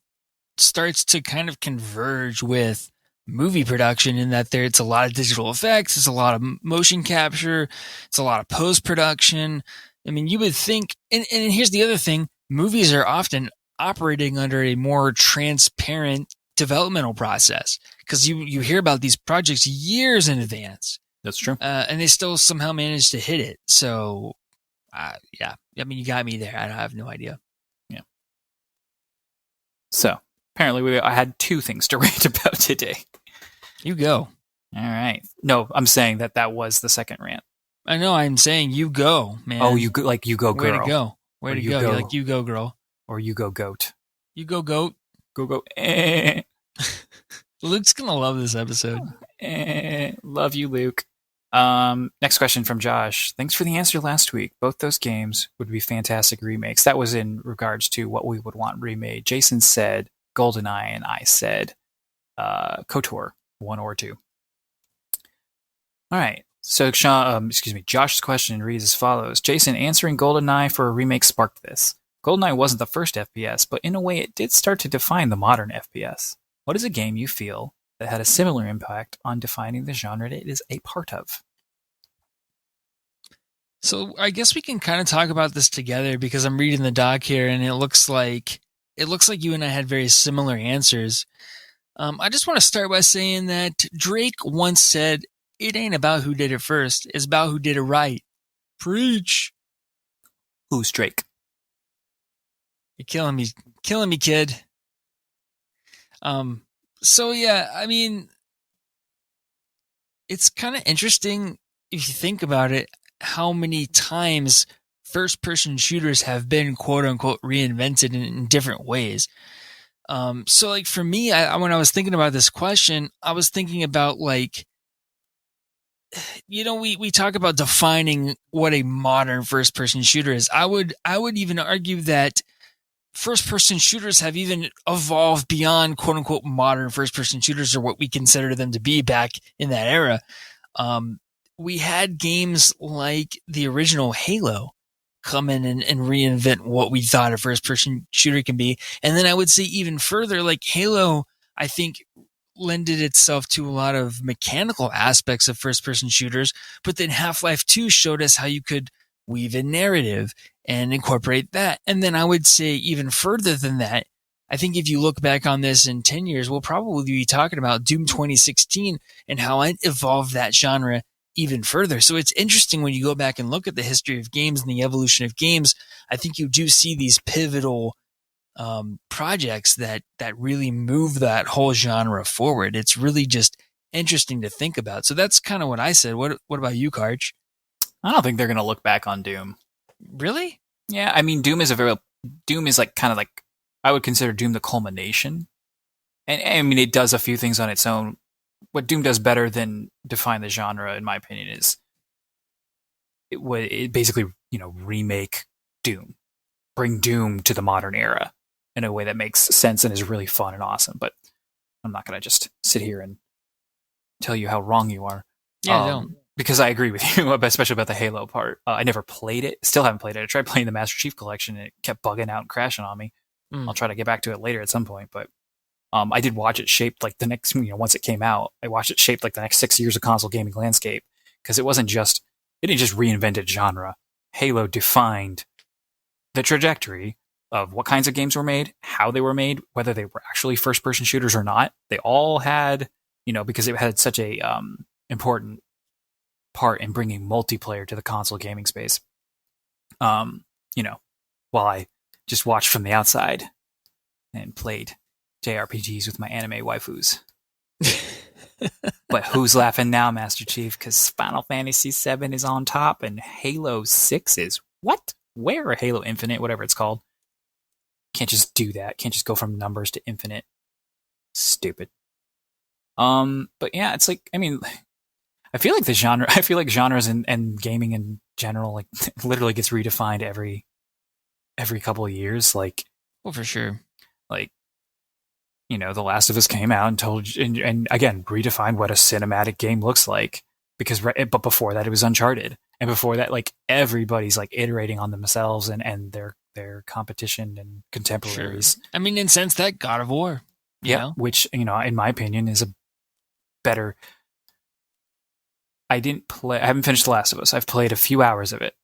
starts to kind of converge with movie production in that it's a lot of digital effects, it's a lot of motion capture, it's a lot of post-production. I mean, you would think, and here's the other thing, movies are often operating under a more transparent developmental process because you hear about these projects years in advance. That's true. And they still somehow managed to hit it. So, yeah. I mean, you got me there. I have no idea. Yeah. So, apparently I had two things to rant about today. You go. All right. No, I'm saying that was the second rant. I know. I'm saying you go, man. Oh, you go, like you go, girl. Way to go. Way to go. Like you go, girl. Or you go, goat. You go, goat. Go. Luke's gonna love this episode. Love you, Luke. Next question from Josh. Thanks for the answer last week. Both those games would be fantastic remakes. That was in regards to what we would want remade. Jason said GoldenEye, and I said KOTOR 1 or 2. All right. So Josh's question reads as follows. Jason, answering GoldenEye for a remake sparked this. GoldenEye wasn't the first FPS, but in a way it did start to define the modern FPS. What is a game you feel that had a similar impact on defining the genre that it is a part of? So I guess we can kind of talk about this together because I'm reading the doc here and it looks like you and I had very similar answers. I just want to start by saying that Drake once said, "It ain't about who did it first, it's about who did it right." Preach. Who's Drake? You're killing me, kid. So yeah, I mean, it's kind of interesting if you think about it, how many times first-person shooters have been quote-unquote reinvented in different ways. So like for me, when I was thinking about this question, I was thinking about like, we talk about defining what a modern first-person shooter is. I would even argue that first-person shooters have even evolved beyond quote-unquote modern first-person shooters or what we consider them to be back in that era. We had games like the original Halo come in and reinvent what we thought a first-person shooter can be. And then I would say even further, like Halo, I think lended itself to a lot of mechanical aspects of first-person shooters, but then Half-Life 2 showed us how you could weave in narrative and incorporate that. And then I would say even further than that, I think if you look back on this in 10 years, we'll probably be talking about Doom 2016 and how it evolved that genre even further. So it's interesting when you go back and look at the history of games and the evolution of games. I think you do see these pivotal projects that really move that whole genre forward. It's really just interesting to think about. So that's kind of what I said. What about you, Karch? I don't think they're going to look back on Doom. Really? Yeah, I mean, Doom is like kind of like, I would consider Doom the culmination. And I mean, it does a few things on its own. What Doom does better than define the genre, in my opinion, is it basically, remake Doom. Bring Doom to the modern era in a way that makes sense and is really fun and awesome. But I'm not going to just sit here and tell you how wrong you are. Yeah, don't. because I agree with you, especially about the Halo part. I never played it. Still haven't played it. I tried playing the Master Chief Collection and it kept bugging out and crashing on me. I'll try to get back to it later at some point, but I did watch it shaped like the next, once it came out, I watched it shaped like the next 6 years of console gaming landscape because it didn't just reinvent a genre. Halo defined the trajectory of what kinds of games were made, how they were made, whether they were actually first-person shooters or not. They all had, because it had such a important part in bringing multiplayer to the console gaming space. While I just watched from the outside and played JRPGs with my anime waifus. But who's laughing now, Master Chief? Because Final Fantasy VII is on top and Halo 6 is what? Where? Or Halo Infinite, whatever it's called. Can't just do that. Can't just go from numbers to infinite. Stupid. But yeah, it's like, I feel like genres and gaming in general, like, literally gets redefined every couple of years. Like, well, for sure. Like, The Last of Us came out and told, and again, redefined what a cinematic game looks like. But before that, it was Uncharted, and before that, like, everybody's like iterating on themselves and their competition and contemporaries. Sure. In sense that God of War, yeah, which in my opinion is a better. I haven't finished The Last of Us. I've played a few hours of it,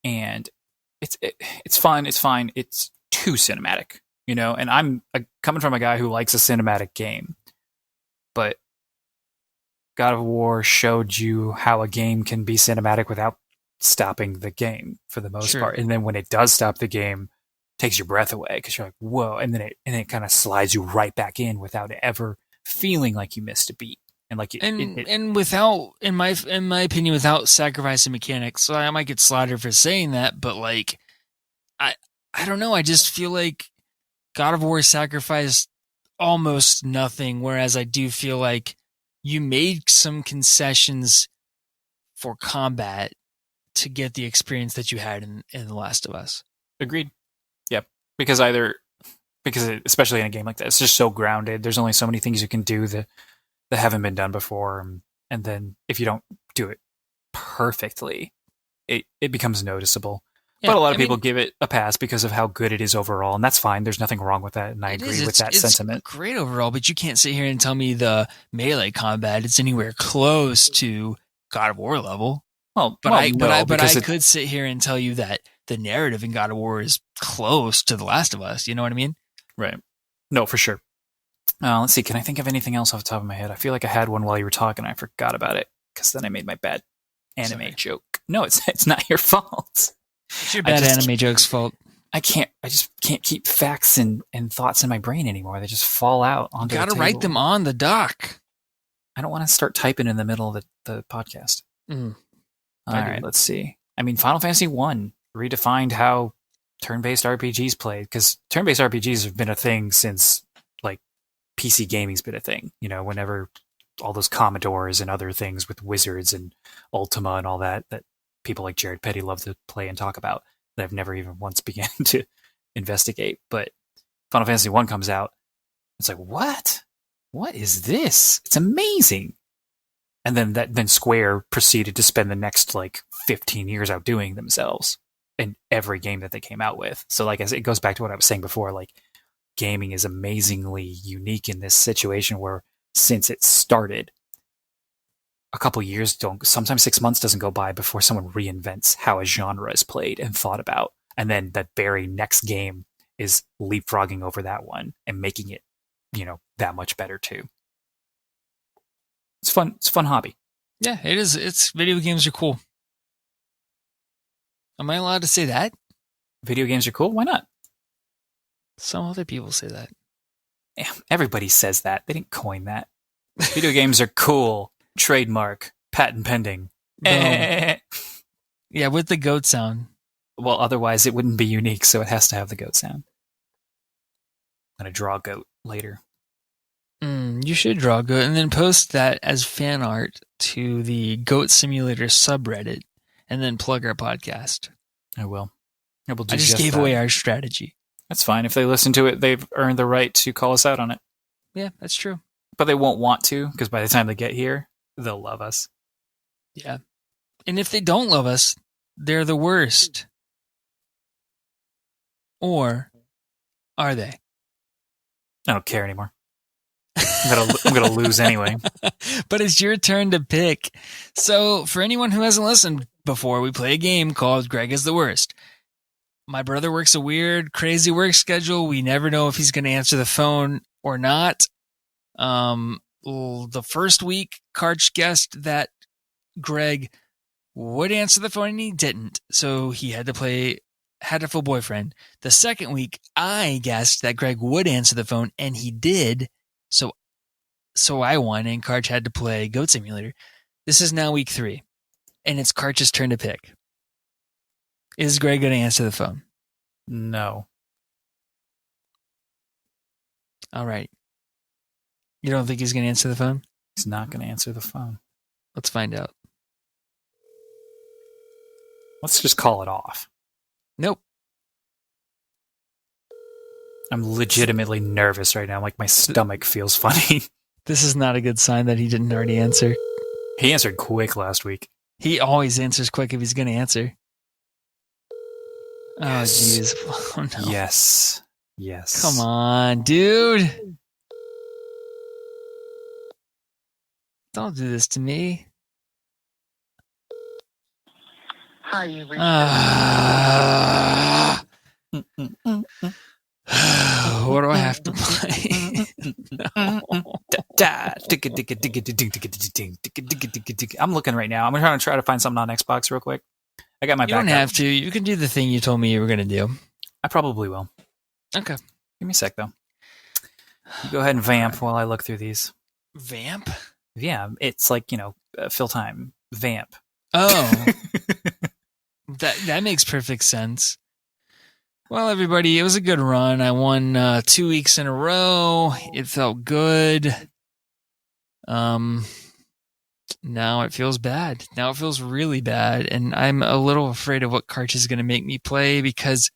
and it's fun. It's fine. It's too cinematic. And I'm coming from a guy who likes a cinematic game, but God of War showed you how a game can be cinematic without stopping the game for the most part. And then when it does stop the game, it takes your breath away because you're like, whoa. And then it kind of slides you right back in without ever feeling like you missed a beat. And like and without, in my opinion, without sacrificing mechanics. So I might get slaughtered for saying that, but like, I don't know. I just feel like God of War sacrificed almost nothing, whereas I do feel like you made some concessions for combat to get the experience that you had in The Last of Us. Agreed. Yep. Because especially in a game like that, it's just so grounded. There's only so many things you can do that haven't been done before. And then if you don't do it perfectly, it becomes noticeable. Yeah, but a lot of people give it a pass because of how good it is overall, and that's fine. There's nothing wrong with that, and I agree with that sentiment. It's great overall, but you can't sit here and tell me the melee combat is anywhere close to God of War level. I could sit here and tell you that the narrative in God of War is close to The Last of Us. You know what I mean? Right. No, for sure. Let's see. Can I think of anything else off the top of my head? I feel like I had one while you were talking. I forgot about it because then I made my bad anime joke. No, it's not your fault. It's your bad anime joke's fault. I just can't keep facts and thoughts in my brain anymore. They just fall out onto the table. You gotta write them on the dock. I don't want to start typing in the middle of the podcast. All right, let's see. Final Fantasy 1 redefined how turn-based RPGs played, because turn-based RPGs have been a thing since, like, PC gaming's been a thing. Whenever all those Commodores and other things with Wizards and Ultima and all that people like Jared Petty love to play and talk about that I've never even once began to investigate. But Final Fantasy 1 comes out. It's like, what? What is this? It's amazing. And then Square proceeded to spend the next 15 years outdoing themselves in every game that they came out with. So like I said, it goes back to what I was saying before, gaming is amazingly unique in this situation where since it started, a couple years sometimes 6 months doesn't go by before someone reinvents how a genre is played and thought about. And then that very next game is leapfrogging over that one and making it, that much better too. It's fun. It's a fun hobby. Yeah, it is. Video games are cool. Am I allowed to say that? Video games are cool? Why not? Some other people say that. Yeah, everybody says that. They didn't coin that. Video games are cool. Trademark. Patent pending. Yeah, with the goat sound. Well, otherwise it wouldn't be unique, so it has to have the goat sound. I'm going to draw a goat later. You should draw a goat and then post that as fan art to the Goat Simulator subreddit and then plug our podcast. I will. I just gave away our strategy. That's fine. If they listen to it, they've earned the right to call us out on it. Yeah, that's true. But they won't want to, because by the time they get here, they'll love us. Yeah. And if they don't love us, they're the worst. Or are they? I don't care anymore. I'm gonna lose anyway. But it's your turn to pick. So for anyone who hasn't listened before, we play a game called Greg is the Worst. My brother works a weird, crazy work schedule. We never know if he's going to answer the phone or not. The first week, Karch guessed that Greg would answer the phone and he didn't. So he had to play Hatterful Boyfriend. The second week, I guessed that Greg would answer the phone and he did. So I won and Karch had to play Goat Simulator. This is now week 3 and it's Karch's turn to pick. Is Greg going to answer the phone? No. All right. You don't think he's going to answer the phone? He's not going to answer the phone. Let's find out. Let's just call it off. Nope. I'm legitimately nervous right now. Like my stomach feels funny. This is not a good sign that he didn't already answer. He answered quick last week. He always answers quick if he's going to answer. Yes. Oh, jeez. Oh, no. Yes. Come on, dude. Don't do this to me. Hi, you reached What do I have to play? No. I'm looking right now. I'm trying to find something on Xbox real quick. I got my You don't have to. You can do the thing you told me you were going to do. I probably will. Okay. Give me a sec, though. You go ahead and vamp while I look through these. Vamp? Yeah, it's like, fill time. Vamp. Oh. That makes perfect sense. Well, everybody, it was a good run. I won 2 weeks in a row. It felt good. Now it feels bad. Now it feels really bad. And I'm a little afraid of what Karch is going to make me play because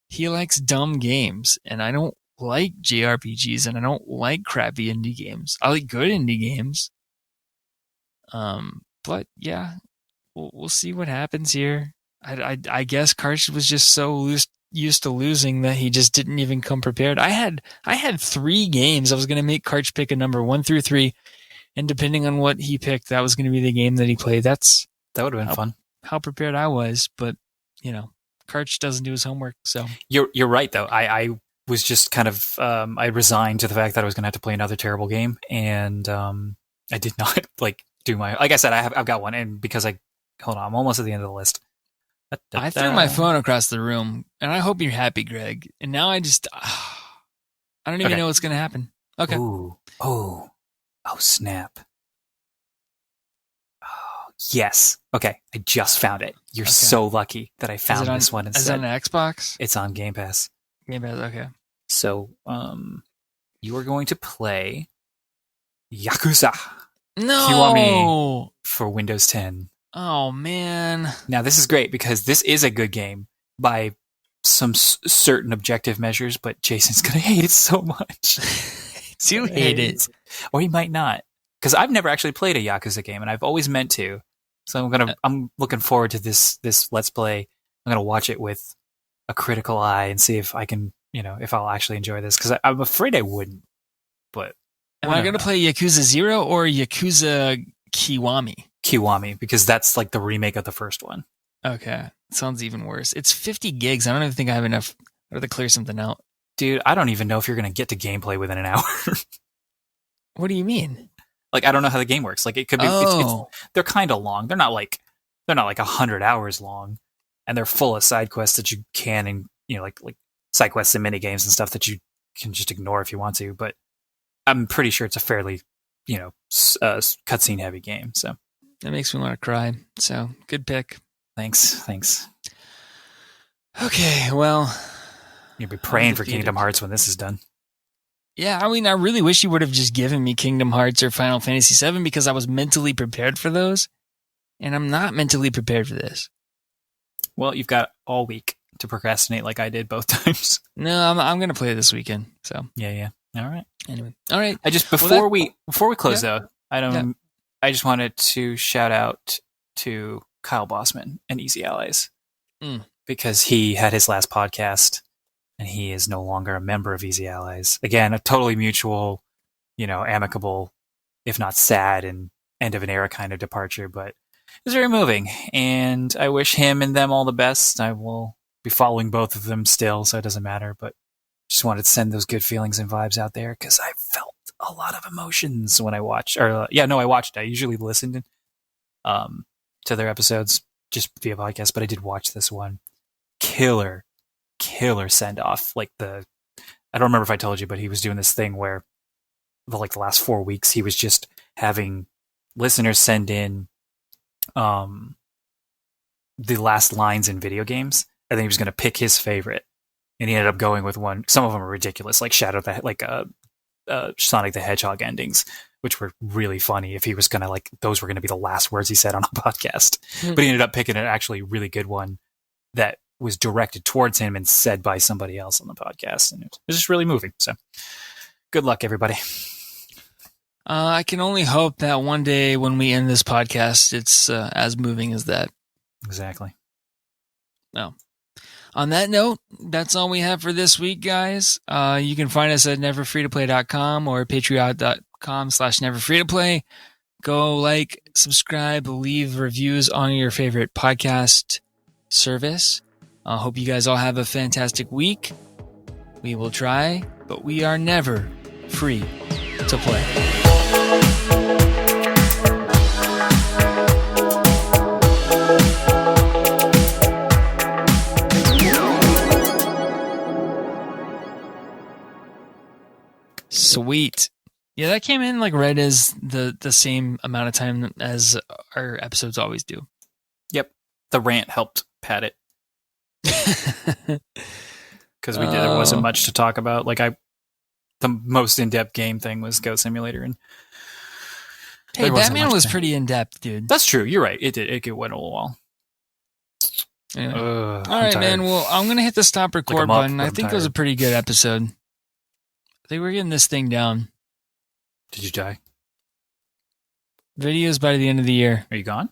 he likes dumb games. And I don't like JRPGs and I don't like crappy indie games. I like good indie games. But yeah, we'll see what happens here. I guess Karch was just so used to losing that he just didn't even come prepared. I had 3 games. I was going to make Karch pick a number 1 through 3. And depending on what he picked, that was going to be the game that he played. That would have been fun. How prepared I was, but Karch doesn't do his homework. So you're right though. I was just kind of I resigned to the fact that I was going to have to play another terrible game, and I did not do my. Like I said, I've got one, and because hold on, I'm almost at the end of the list. I threw my phone across the room, and I hope you're happy, Greg. And now I don't even know what's going to happen. Okay. Ooh. Oh, snap. Oh, yes. Okay, I just found it. You're so lucky that I found this one instead. Is it on Xbox? It's on Game Pass. Game Pass, okay. So, you are going to play Yakuza. No! Kiwami for Windows 10. Oh, man. Now, this is great because this is a good game by some certain objective measures, but Jason's going to hate it so much. Do hate it. Or he might not. Because I've never actually played a Yakuza game, and I've always meant to. So I'm looking forward to this Let's Play. I'm going to watch it with a critical eye and see if I can, if I'll actually enjoy this. Because I'm afraid I wouldn't. But am I going to play Yakuza 0 or Yakuza Kiwami? Kiwami, because that's like the remake of the first one. Okay. Sounds even worse. It's 50 gigs. I don't even think I have enough to clear something out. Dude, I don't even know if you're going to get to gameplay within an hour. What do you mean? I don't know how the game works. It could be. They're kind of long. They're not like 100 hours long, and they're full of side quests that you can, and like side quests and mini games and stuff that you can just ignore if you want to. But I'm pretty sure it's a fairly, cutscene heavy game. So that makes me want to cry. So good pick. Thanks. Okay, well, you'll be praying for Kingdom Hearts when this is done. Yeah, I mean, I really wish you would have just given me Kingdom Hearts or Final Fantasy VII because I was mentally prepared for those, and I'm not mentally prepared for this. Well, you've got all week to procrastinate like I did both times. No, I'm going to play it this weekend. So yeah. All right. Anyway, all right. I just before we close though, I just wanted to shout out to Kyle Bossman and Easy Allies Mm. because he had his last podcast and he is no longer a member of Easy Allies. Again, a totally mutual, amicable, if not sad and end of an era kind of departure, but it's very moving. And I wish him and them all the best. I will be following both of them still, so it doesn't matter, but just wanted to send those good feelings and vibes out there because I felt a lot of emotions when I watched. I watched. I usually listened to their episodes just via podcast, but I did watch this one. Killer send off. I don't remember if I told you, but he was doing this thing where the last 4 weeks he was just having listeners send in the last lines in video games, and then he was going to pick his favorite. And he ended up going with one. Some of them are ridiculous, like Sonic the Hedgehog endings, which were really funny. If he was gonna those were gonna be the last words he said on a podcast, but he ended up picking an actually really good one that was directed towards him and said by somebody else on the podcast, and it was just really moving. So, good luck, everybody. I can only hope that one day when we end this podcast, it's as moving as that. Exactly. Well. On that note, that's all we have for this week, guys. You can find us at neverfreetoplay.com or patreon.com/neverfreetoplay. Go subscribe, leave reviews on your favorite podcast service. I hope you guys all have a fantastic week. We will try, but we are never free to play. Sweet. Yeah, that came in right as the same amount of time as our episodes always do. Yep. The rant helped pad it. Because there wasn't much to talk about. The most in-depth game thing was Goat Simulator. And hey, Batman was pretty in-depth, dude. That's true. You're right. It did. It went a little while. Anyway. All right, man. Well, I'm going to hit the stop record button. I think it was a pretty good episode. I think we're getting this thing down. Did you die? Videos by the end of the year. Are you gone?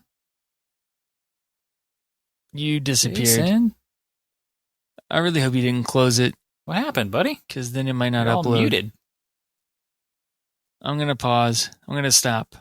You disappeared. Jason? I really hope you didn't close it. What happened, buddy? Because then it might not You're upload. all muted. I'm going to pause. I'm going to stop.